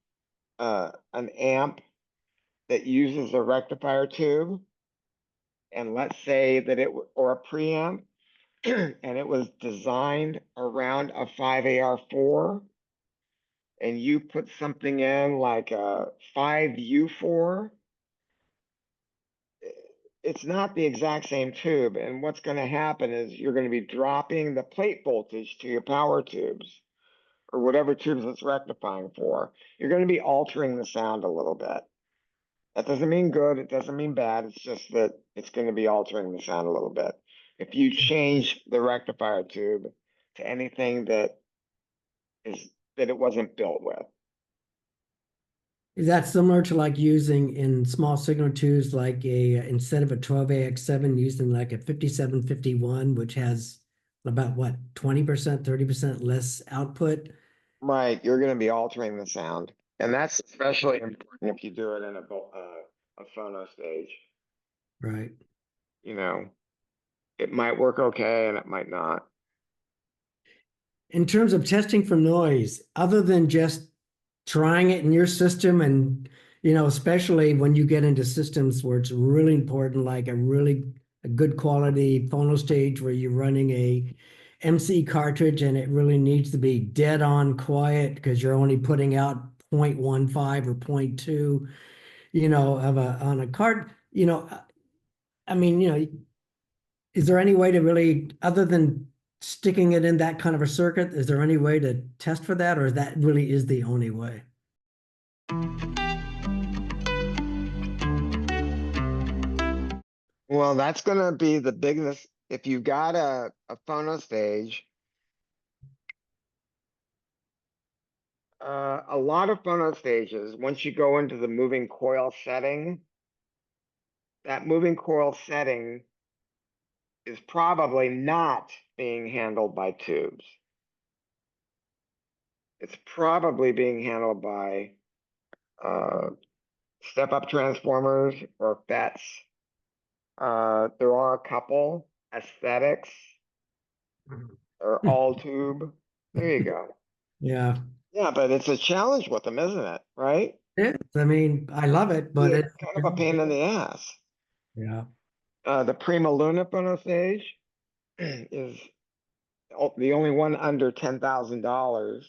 an amp that uses a rectifier tube, and let's say that or a preamp, and it was designed around a 5AR4, and you put something in like a 5U4, it's not the exact same tube. And what's going to happen is you're going to be dropping the plate voltage to your power tubes or whatever tubes it's rectifying for. You're going to be altering the sound a little bit. That doesn't mean good. It doesn't mean bad. It's just that it's going to be altering the sound a little bit. If you change the rectifier tube to anything that it wasn't built with. Is that similar to like using in small signal tubes, like instead of a 12AX7, using like a 5751, which has about what, 20%, 30% less output? Right, you're going to be altering the sound, and that's especially important if you do it in a phono stage. Right. You know, it might work okay and it might not. In terms of testing for noise, other than just trying it in your system and, especially when you get into systems where it's really important, like a good quality phono stage where you're running a MC cartridge and it really needs to be dead on quiet because you're only putting out 0.15 or 0.2, of on a card, I mean, is there any way to really, other than sticking it in that kind of a circuit, is there any way to test for that, or that really is the only way? Well, that's going to be the biggest. If you've got a phono stage, a lot of phono stages, once you go into the moving coil setting, that moving coil setting is probably not being handled by tubes. It's probably being handled by uh, step-up transformers or FETs. There are a couple aesthetics or all tube. There you go. Yeah. Yeah, but it's a challenge with them, isn't it? Right? I mean, I love it, but Yeah, it, kind of a pain in the ass. yeah. The Prima Luna phono stage is the only one under $10,000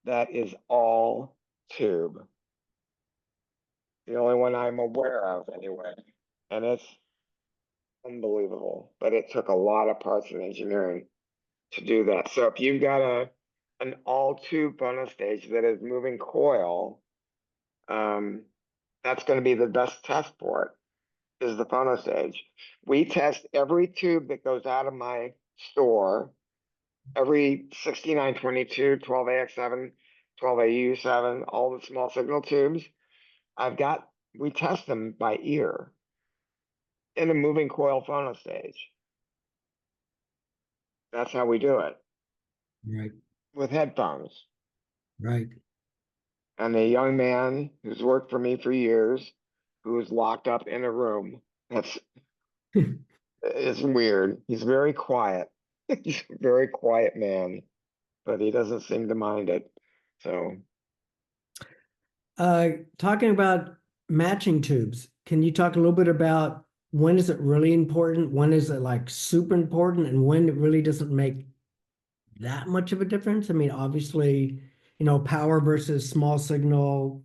that is all tube. The only one I'm aware of, anyway. And it's unbelievable. But it took a lot of parts and engineering to do that. So if you've got an all tube phono stage that is moving coil, that's going to be the best test for it, is the phono stage. We test every tube that goes out of my store, every 6922, 12AX7, 12AU7, all the small signal tubes. We test them by ear in a moving coil phono stage. That's how we do it Right. with headphones. Right. And a young man who's worked for me for years, who is locked up in a room. That's it's weird. He's very quiet. He's a very quiet man, but he doesn't seem to mind it. So, Talking about matching tubes, can you talk a little bit about when is it really important? When is it like super important? And when it really doesn't make that much of a difference? I mean, obviously, power versus small signal.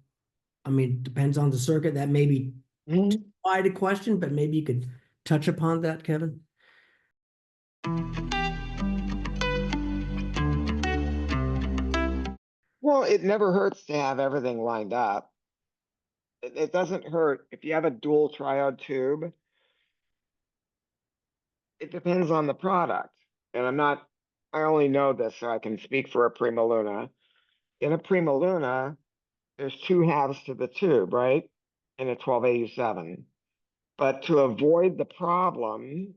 I mean, depends on the circuit. That may be Mhm. wide a question, but maybe you could touch upon that, Kevin. Well, it never hurts to have everything lined up. It doesn't hurt if you have a dual triode tube. It depends on the product. And I only know this so I can speak for a Prima Luna. In a Prima Luna, there's two halves to the tube, right? In a 12AU7. But to avoid the problem,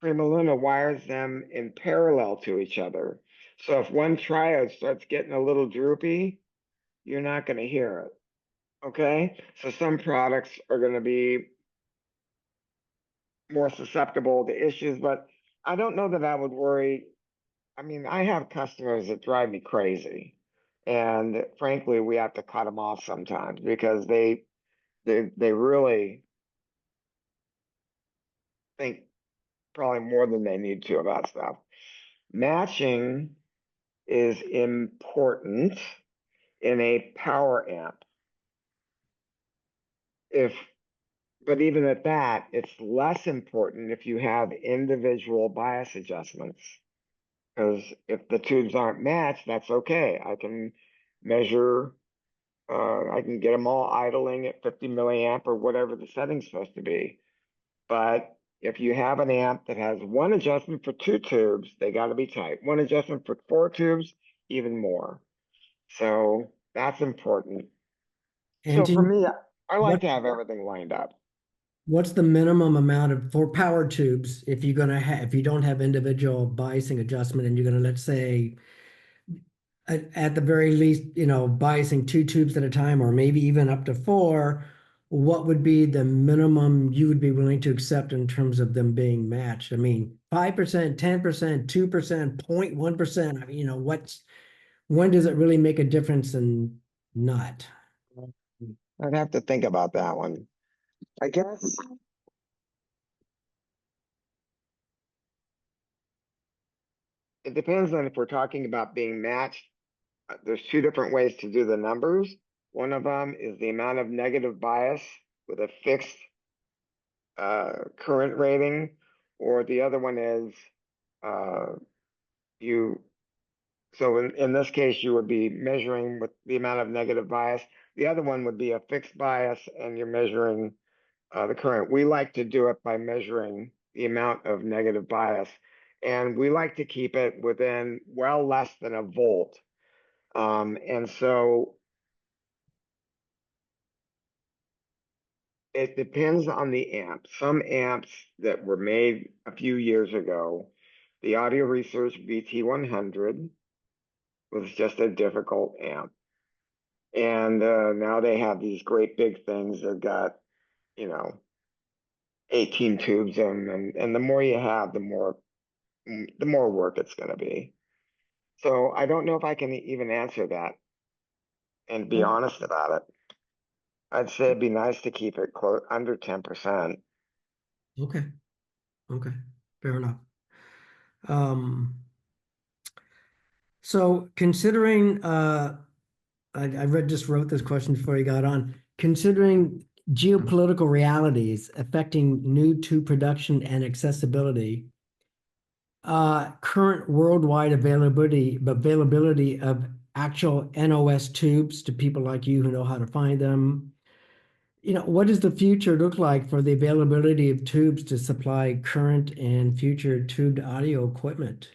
Prima Luna wires them in parallel to each other. So if one triode starts getting a little droopy, you're not going to hear it. Okay? So some products are going to be more susceptible to issues, but I don't know that I would worry I mean, I have customers that drive me crazy. And frankly, we have to cut them off sometimes because they really think probably more than they need to about stuff. Matching is important in a power amp. If But even at that, it's less important if you have individual bias adjustments. Because if the tubes aren't matched, that's okay. I can measure, I can get them all idling at 50 milliamp or whatever the setting's supposed to be. But if you have an amp that has one adjustment for two tubes, they got to be tight. One adjustment for four tubes, even more. So that's important. So for Angie, me, I like what to have everything lined up. what's the minimum amount of for power tubes if you're gonna have if you don't have individual biasing adjustment and you're gonna, let's say, at the very least, biasing two tubes at a time, or maybe even up to four, what would be the minimum you would be willing to accept in terms of them being matched? I mean, 5%, 10%, 2%, 0.1%. I mean, when does it really make a difference and not? I'd have to think about that one. I guess it depends on if we're talking about being matched. There's two different ways to do the numbers. One of them is the amount of negative bias with a fixed current rating, or the other one is uh, you. So in this case, you would be measuring with the amount of negative bias. The other one would be a fixed bias, and you're measuring the current. We like to do it by measuring the amount of negative bias, and we like to keep it within well less than a volt. And so it depends on the amp. Some amps that were made a few years ago, the Audio Research VT100 was just a difficult amp. And now they have these great big things that got, you know, 18 tubes in, and the more you have, the more work it's going to be. So I don't know if I can even answer that and be Oh, honest about it. I'd say it'd be nice to keep it under 10%. okay, okay, fair enough. Um, so considering, I read just wrote this question before you got on. Considering geopolitical realities affecting new to production and accessibility, current worldwide availability of actual NOS tubes to people like you who know how to find them. What does the future look like for the availability of tubes to supply current and future tubed audio equipment?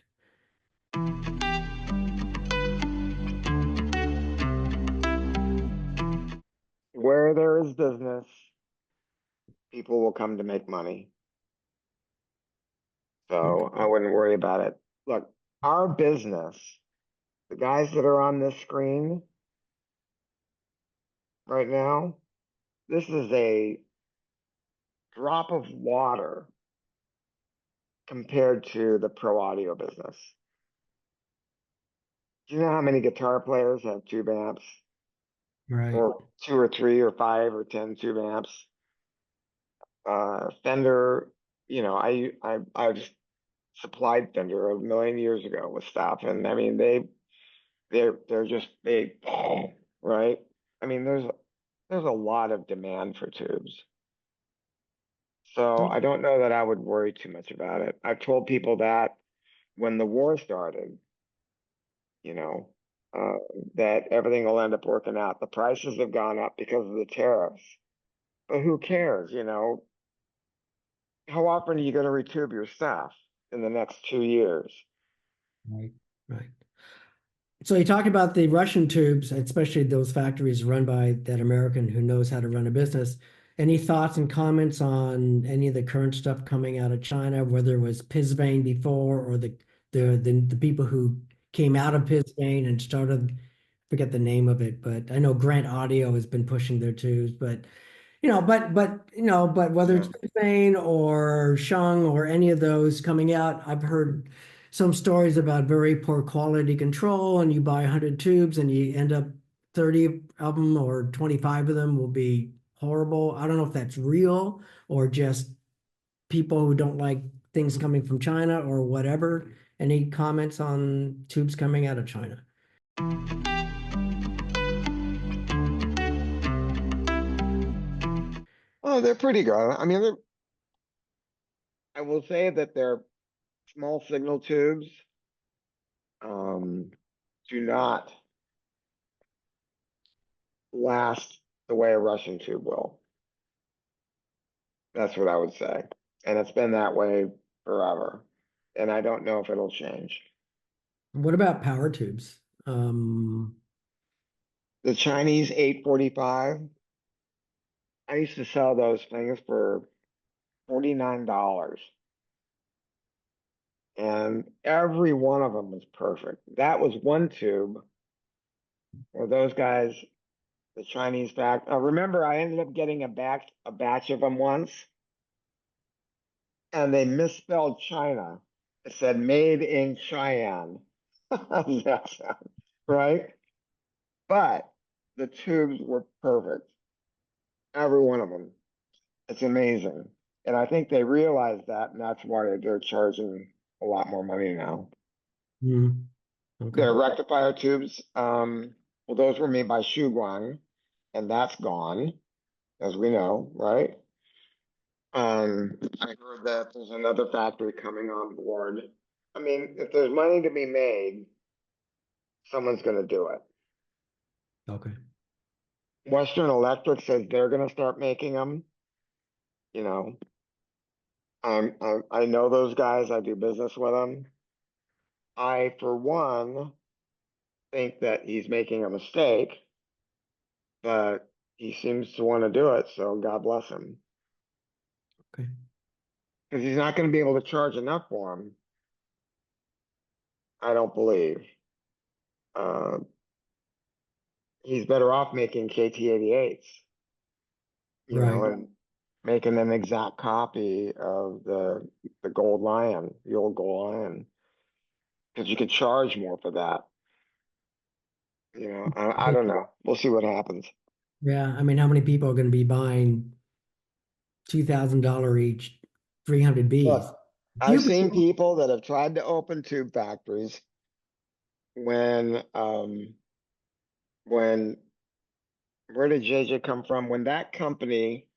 Where there is business, people will come to make money. Okay. So I wouldn't worry about it. Look, our business, the guys that are on this screen right now, this is a drop of water compared to the pro audio business. Do you know how many guitar players have tube amps, Right. or two or three or five or 10 tube amps? Fender, I've supplied Fender a million years ago with stuff, and I mean they're just big, right? I mean there's a lot of demand for tubes. So I don't know that I would worry too much about it. I've told people that when the war started, you know, uh, that everything will end up working out. The prices have gone up because of the tariffs, but who cares? How often are you going to retube your stuff in the next 2 years? Right. Right. So you talked about the Russian tubes, especially those factories run by that American who knows how to run a business. Any thoughts and comments on any of the current stuff coming out of China, whether it was Pisvane before or the people who came out of Pisvane and started, forget the name of it, but I know Grant Audio has been pushing their tubes, but whether it's Yeah. Pisvane or Shung or any of those coming out, I've heard some stories about very poor quality control, and you buy 100 tubes and you end up 30 of them or 25 of them will be horrible. I don't know if that's real or just people who don't like things coming from China or whatever. Any comments on tubes coming out of China? Oh, they're pretty good. I mean, I will say that they're small signal tubes. Um, do not last the way a Russian tube will. That's what I would say. And it's been that way forever. And I don't know if it'll change. What about power tubes? The Chinese 845, I used to sell those things for $49. And every one of them was perfect. That was one tube where those guys, the Chinese fact. Remember, I ended up getting a batch of them once, and they misspelled China. It said "made in Cheyenne." Yes, right? But the tubes were perfect, every one of them. It's amazing, and I think they realized that, and that's why they're charging a lot more money now. Okay. Their rectifier tubes, well, those were made by Shuguang, and that's gone, as we know, right? I heard that there's another factory coming on board. I mean, if there's money to be made, someone's going to do it. Okay. Western Electric says they're going to start making them. You know, I know those guys. I do business with them. I, for one, think that he's making a mistake, but he seems to want to do it. So God bless him. Okay. Because he's not going to be able to charge enough for them. I don't believe. Uh, he's better off making KT88s, Right. and making an exact copy of the Gold Lion, the old Gold Lion, because you could charge more for that. I don't know. We'll see what happens. Yeah. I mean, how many people are going to be buying $2,000 each 300 Bs? Look, I've Few seen people. people that have tried to open tube factories when where did JJ come from? When that company,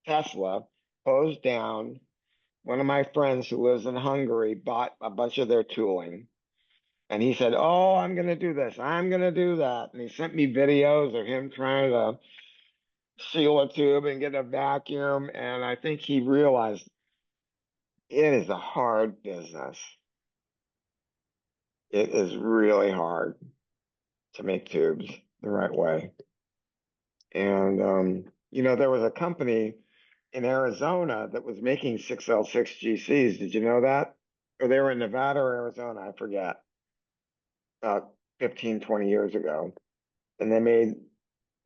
Tesla, closed down, one of my friends who lives in Hungary bought a bunch of their tooling. And he said, "Oh, I'm going to do this. I'm going to do that." And he sent me videos of him trying to seal a tube and get a vacuum. And I think he realized it is a hard business. It is really hard to make tubes the right way. And, there was a company in Arizona that was making 6L6 GCs. Did you know that? Or they were in Nevada or Arizona, I forget, about 15, 20 years ago. And they made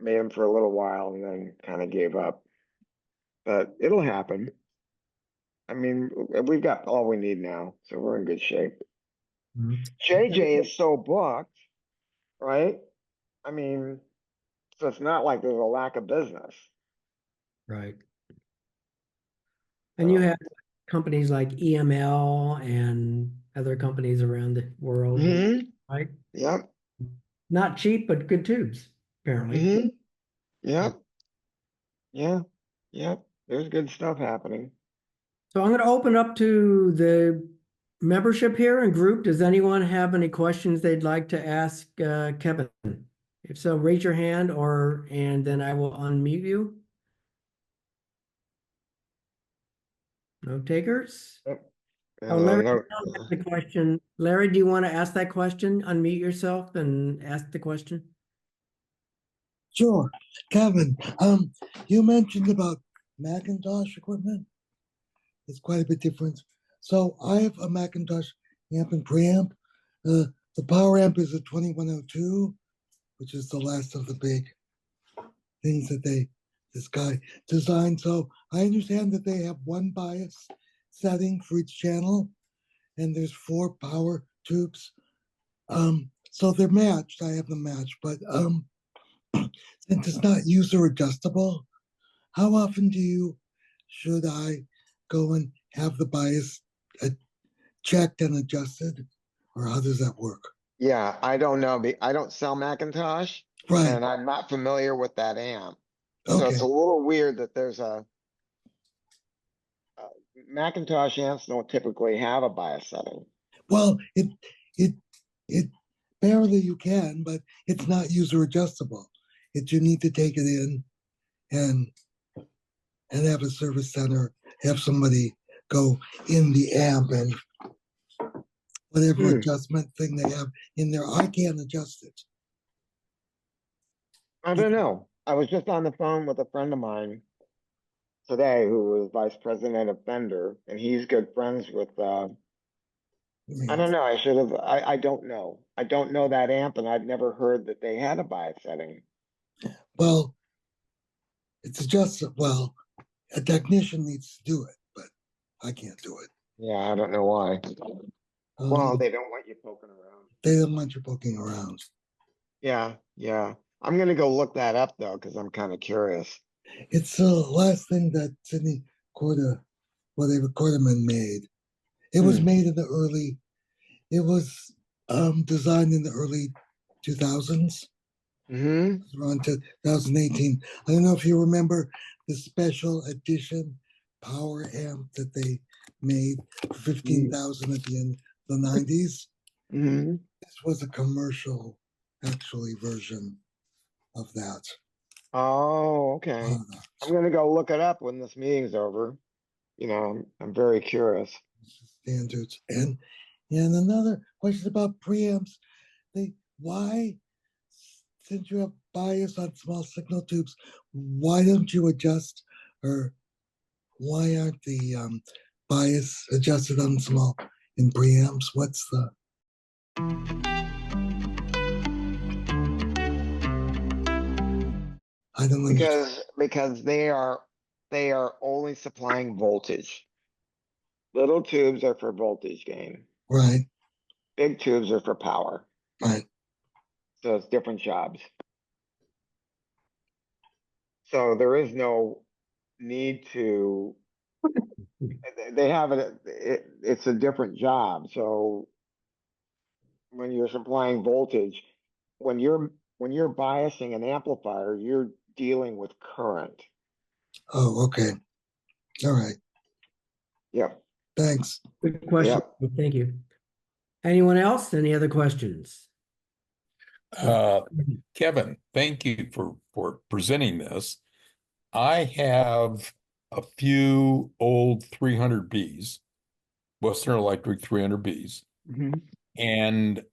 them for a little while and then kind of gave up. But it'll happen. I mean, we've got all we need now, so we're in good shape. Mhm. JJ is so booked, right? I mean, so it's not like there's a lack of business. Right. And you So, have companies like EML and other companies around the world, right? yep, Not cheap, but good tubes, apparently. yep, yeah, yep. There's good stuff happening. So I'm going to open up to the membership here and group. Does anyone have any questions they'd like to ask Kevin? If so, raise your hand and then I will unmute you. No takers? Yep. Oh, And Larry, no, ask the question. Larry, do you want to ask that question? Unmute yourself and ask the question. Sure. Kevin, you mentioned about Macintosh equipment. It's quite a bit different. So I have a Macintosh amp and preamp. The power amp is a 2102, which is the last of the big things that this guy designed. So I understand that they have one bias setting for each channel. and there's 4 power tubes. So they're matched. I have them matched, but since it's not user adjustable, how often should I go and have the bias checked and adjusted, or how does that work? Yeah, I don't know. I don't sell Macintosh, Right. and I'm not familiar with that amp. So Okay. it's a little weird that there's Macintosh amps don't typically have a bias setting. Well, it apparently you can, but it's not user adjustable. You need to take it in and have a service center, have somebody go in the amp and whatever Hmm. adjustment thing they have in there. I can't adjust it. I don't know. I was just on the phone with a friend of mine today who was vice president of Fender, and he's good friends with I don't know. I should have. I don't know. I don't know that amp, and I'd never heard that they had a bias setting. Well, it's adjustable. Well, a technician needs to do it, but I can't do it. Yeah, I don't know why. Well, they don't want you poking around. They don't want you poking around. Yeah, yeah. I'm gonna go look that up though, because I'm kind of curious. It's the last thing that Sidney Quarterman made. It was Hmm. made in the early. It was designed in the early 2000s, Mm-hmm. around 2018. I don't know if you remember the special edition power amp that they made for 15,000 at the end of the 90s. Mm-hmm. This was a commercial, actually, version of that. Oh, okay. I'm gonna go look it up when this meeting's over. You know, I'm very curious. Standards. And another question about preamps. Why, since you have bias on small signal tubes, why don't you adjust, or why aren't the bias adjusted on small in preamps? What's the I don't understand. Because they are only supplying voltage. Little tubes are for voltage gain. Right, Big tubes are for power. right. So it's different jobs. So there is no need to. They have it's a different job. So when you're supplying voltage, when you're biasing an amplifier, you're dealing with current. Oh, okay. All right. Yep. Thanks. Good question. Yep. Thank you. Anyone else? Any other questions? Kevin, thank you for presenting this. I have a few old 300Bs, Western Electric 300Bs, Mhm. and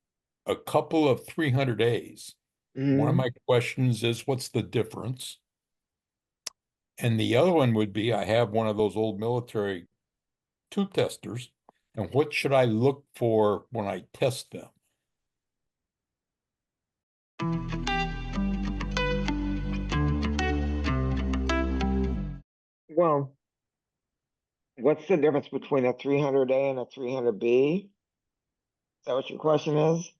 a couple of 300As. One of Mhm. my questions is, what's the difference? And the other one would be, I have one of those old military tube testers, and what should I look for when I test them? Well, what's the difference between a 300A and a 300B? Is that what your question is?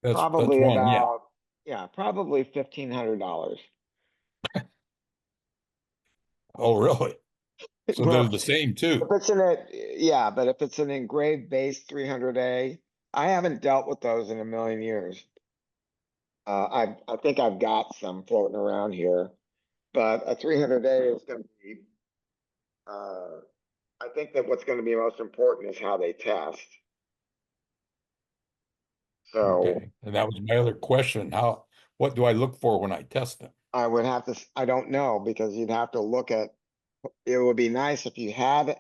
That's Probably one, yeah. about, yeah, probably $1,500. Oh, really? So they're Well, the same if too. it's in a, yeah, but if it's an engraved base 300A, I haven't dealt with those in a million years. I think I've got some floating around here, but a 300A is going to be, uh, I think that what's going to be most important is how they test. So Okay. And that was my other question. What do I look for when I test them? I would have to, I don't know, because you'd have to look at, it would be nice if you had,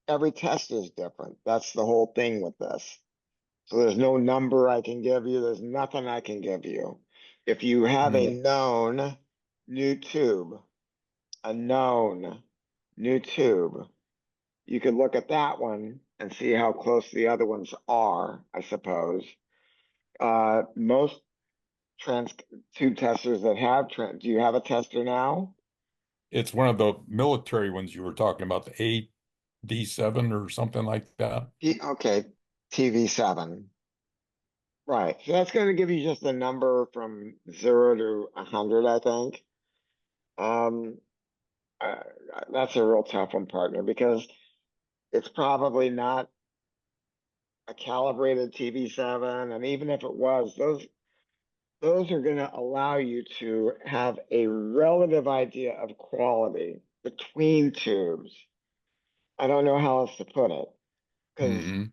every test is different. That's the whole thing with this. So there's no number I can give you. There's nothing I can give you. If you have a known new tube, a known new tube, you could look at that one and see how close the other ones are, I suppose. Most trans tube testers that have do you have a tester now? It's one of the military ones you were talking about, the AD7 or something like that. Okay. TV7. Right, so that's gonna give you just a number from 0 to 100, I think. Uh, that's a real tough one, partner, because it's probably not a calibrated TV7, and even if it was, those are gonna allow you to have a relative idea of quality between tubes. I don't know how else to put it, because Mhm.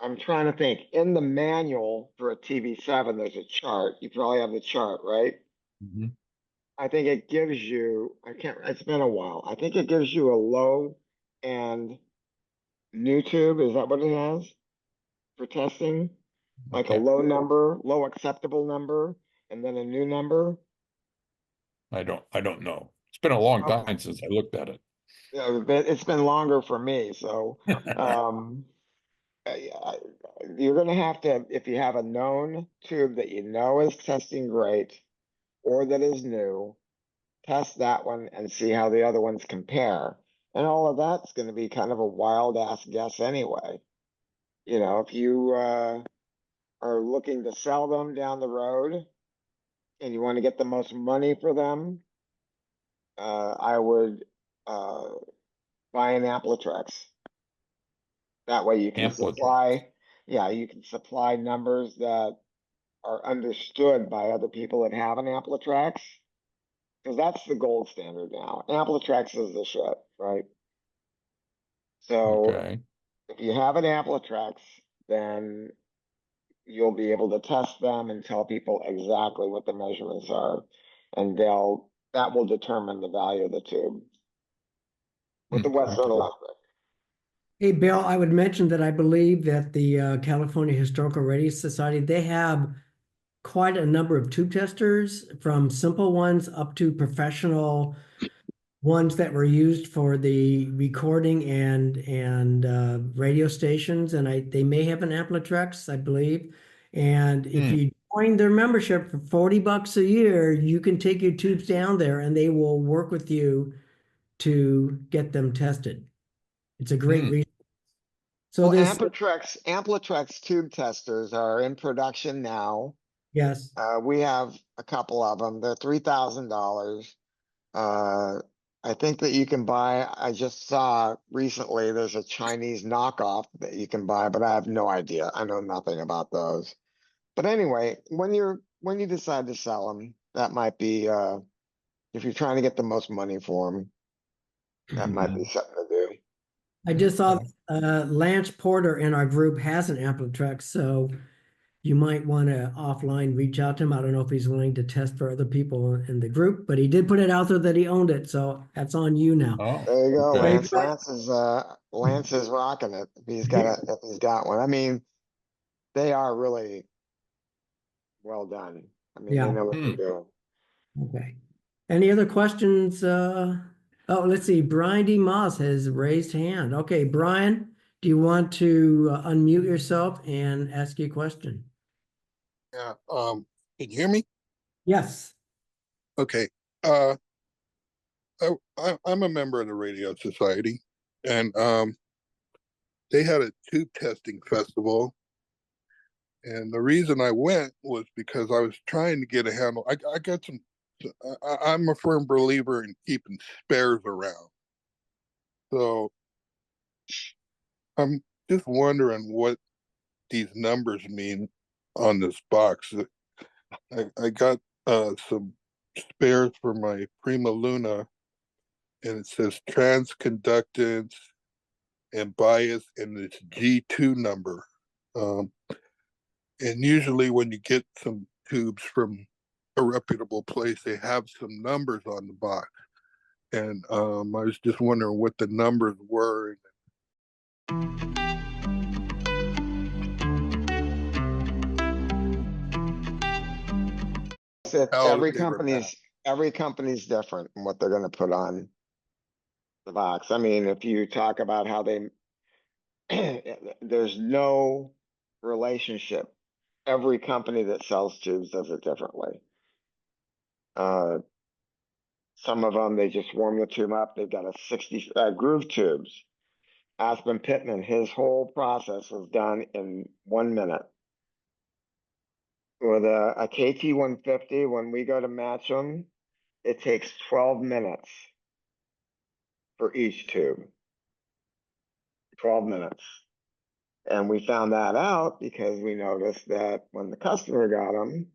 I'm trying to think. In the manual for a TV7, there's a chart. You probably have the chart, right? Mhm. I think it gives you, I can't, it's been a while. I think it gives you a low and new tube. Is that what it has for testing? Like a Okay. low number, low acceptable number, and then a new number. I don't know. It's been a long Okay. time since I looked at it. Yeah, it's been longer for me. So, um, you're gonna have to, if you have a known tube that you know is testing great or that is new, test that one and see how the other ones compare. And all of that's going to be kind of a wild ass guess anyway. You know, if you are looking to sell them down the road and you want to get the most money for them, I would uh, buy an Amplitrex. That way you can Amplitude. supply, yeah, you can supply numbers that are understood by other people that have an Amplitrex. Because that's the gold standard now. Amplitrex is the shit, right? So Okay. if you have an Amplitrex, then you'll be able to test them and tell people exactly what the measurements are, and that will determine the value of the tube. With the Western Okay. Electric. Hey, Bill, I would mention that I believe that the California Historical Radio Society, they have quite a number of tube testers, from simple ones up to professional ones that were used for the recording and radio stations. And they may have an Amplitrex, I believe. And if Hmm. you join their membership for $40 a year, you can take your tubes down there and they will work with you to get them tested. It's a great Hmm. resource. So Well, this, Amplitrex tube testers are in production now. yes. We have a couple of them. They're $3,000. I think that you can buy, I just saw recently there's a Chinese knockoff that you can buy, but I have no idea. I know nothing about those. But anyway, when you decide to sell them, that might be if you're trying to get the most money for them, that might be something to do. I just saw Okay. Lance Porter in our group has an Amplitrex, so you might want to offline reach out to him. I don't know if he's willing to test for other people in the group, but he did put it out there that he owned it, so that's on you now. Oh, There you go, okay. Lance. Lance is rocking it if he's got one. I mean, they are really well done. I mean, they Yeah, know what Hmm. they're doing. okay. Any other questions? Oh, let's see. Brian D. Moss has raised hand. Okay, Brian, do you want to unmute yourself and ask your question? Yeah, can you hear me? Yes. Okay. I'm a member of the Radio Society, and they had a tube testing festival. And the reason I went was because I was trying to get a handle. I got some. I'm a firm believer in keeping spares around. So I'm just wondering what these numbers mean on this box. I got some spares for my Prima Luna, and it says transconductance and bias and this G2 number. Um, and usually when you get some tubes from a reputable place, they have some numbers on the box. And I was just wondering what the numbers were. How Every they were mapped. company's different in what they're going to put on the box. I mean, if you talk about how they, there's no relationship. Every company that sells tubes does it differently. Some of them, they just warm the tube up. They've got a 60 groove tubes. Aspen Pittman, his whole process was done in 1 minute. With a KT 150, when we go to match them, it takes 12 minutes for each tube. 12 minutes. And we found that out because we noticed that when the customer got them,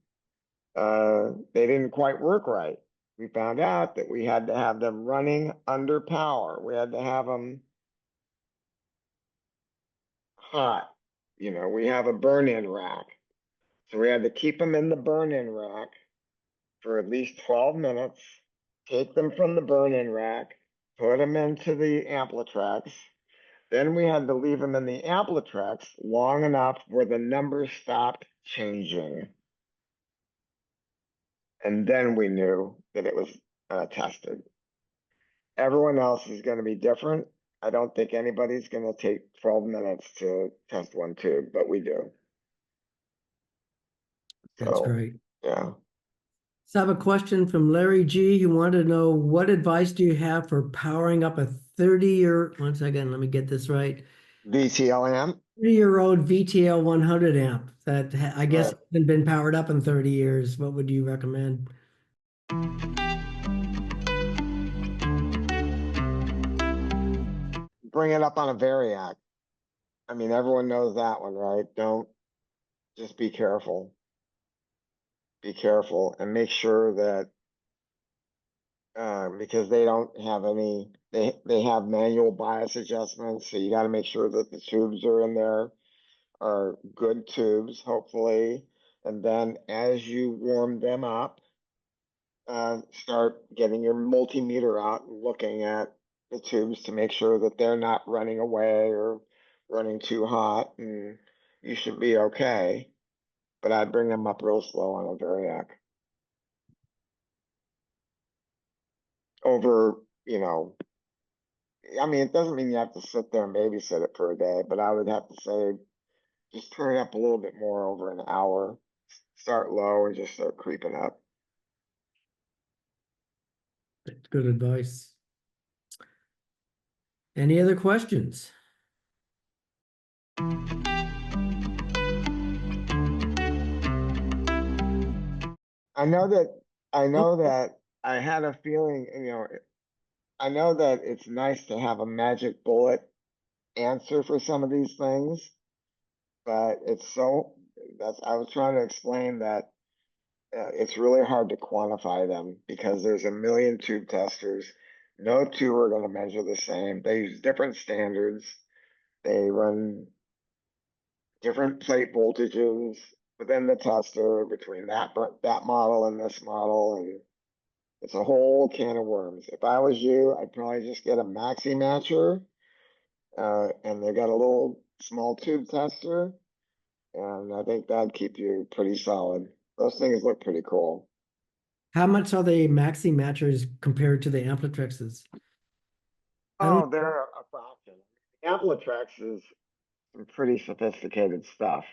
they didn't quite work right. We found out that we had to have them running under power. We had to have them hot. You know, we have a burn-in rack. So we had to keep them in the burn-in rack for at least 12 minutes, take them from the burn-in rack, put them into the Amplitrax. Then we had to leave them in the Amplitrax long enough where the numbers stopped changing. And then we knew that it was tested. Everyone else is going to be different. I don't think anybody's going to take 12 minutes to test one tube, but we do. That's So, great. yeah. So I have a question from Larry G. Who wanted to know, what advice do you have for powering up a 30-year, one second, let me get this right, VTL amp. 30-year-old VTL 100 amp that I guess Right. hasn't been powered up in 30 years? What would you recommend? Bring it up on a variac. I mean, everyone knows that one, right? Don't, just be careful. Be careful and make sure that because they don't have any, they have manual bias adjustments, so you got to make sure that the tubes are in there are good tubes, hopefully. And then as you warm them up, start getting your multimeter out and looking at the tubes to make sure that they're not running away or running too hot, and you should be okay. But I'd bring them up real slow on a variac. Over, you know, I mean, it doesn't mean you have to sit there and babysit it for a day, but I would have to say just turn it up a little bit more over an hour. Start low and just start creeping up. That's good advice. Any other questions? I know that I had a feeling, you know, I know that it's nice to have a magic bullet answer for some of these things, but I was trying to explain that it's really hard to quantify them because there's a million tube testers. No two are going to measure the same. They use different standards. They run different plate voltages within the tester between that model and this model, and it's a whole can of worms. If I was you, I'd probably just get a maxi matcher, and they got a little small tube tester, and I think that'd keep you pretty solid. Those things look pretty cool. How much are the maxi matchers compared to the Amplitrexes? Oh, they're a fraction. Amplitrax is some pretty sophisticated stuff.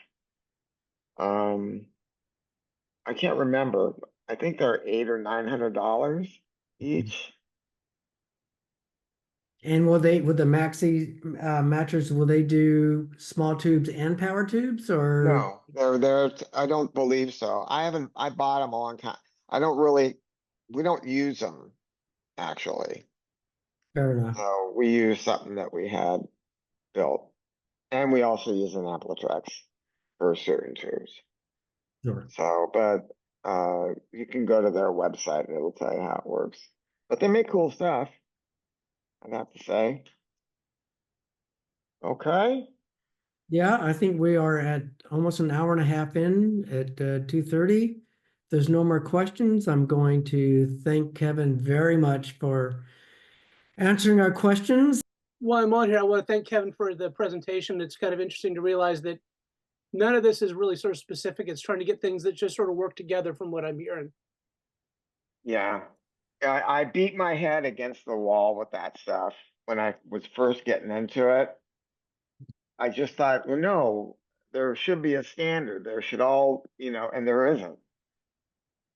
I can't remember. I think they're $800 or $900 each. And will the maxi matchers, will they do small tubes and power tubes, or? No, I don't believe so. I bought them a long time. We don't use them actually. Fair enough. So we use something that we had built. And we also use an Amplitrax for certain tubes. Sure. So, but you can go to their website and it'll tell you how it works. But they make cool stuff, I'd have to say. Okay. Yeah, I think we are at almost an hour and a half in at 2:30. There's no more questions. I'm going to thank Kevin very much for answering our questions. While I'm on here, I want to thank Kevin for the presentation. It's kind of interesting to realize that none of this is really sort of specific. It's trying to get things that just sort of work together from what I'm hearing. Yeah. I beat my head against the wall with that stuff when I was first getting into it. I just thought, well, no, there should be a standard. There should all, you know, and there isn't.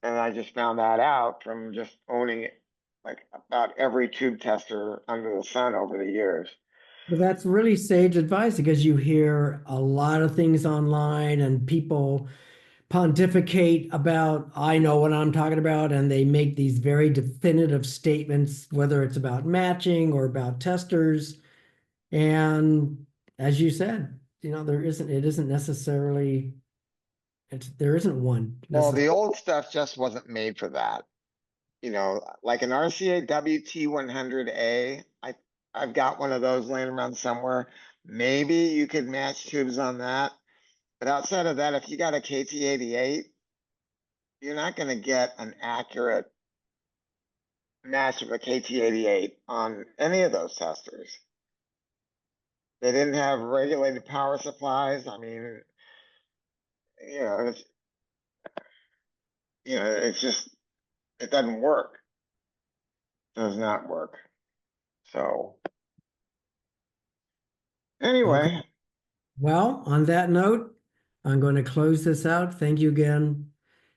And I just found that out from just owning like about every tube tester under the sun over the years. But that's really sage advice because you hear a lot of things online and people pontificate about, I know what I'm talking about, and they make these very definitive statements, whether it's about matching or about testers. And as you said, it isn't necessarily, there isn't one. Well, the old stuff just wasn't made for that. Like an RCA WT100A, I've got one of those laying around somewhere. Maybe you could match tubes on that. But outside of that, if you got a KT88, you're not going to get an accurate match of a KT88 on any of those testers. They didn't have regulated power supplies. I mean, it's just, it doesn't work. Does not work. So anyway, Well, on that note, I'm going to close this out. Thank you again.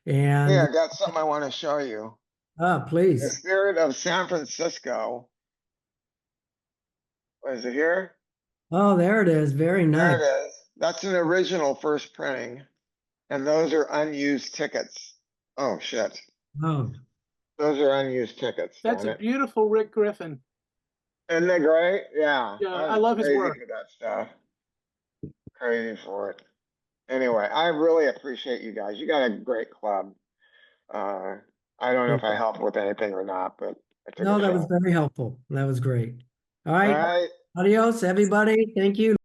yeah, And I got something I want to show you. The please. spirit of San Francisco. Is it here? Oh, there it is. Very There nice. it is. That's an original first printing. And those are unused tickets. Oh, shit. Oh, Those are unused tickets. That's Damn a it. beautiful Rick Griffin. Isn't that great? Yeah. Yeah, I was love his crazy work. for that stuff. Crazy for it. Anyway, I really appreciate you guys. You got a great club. I don't know if I helped with anything or not, but I took no, a that was shot. very helpful. That was great. All All right. right. Adios, everybody. Thank you.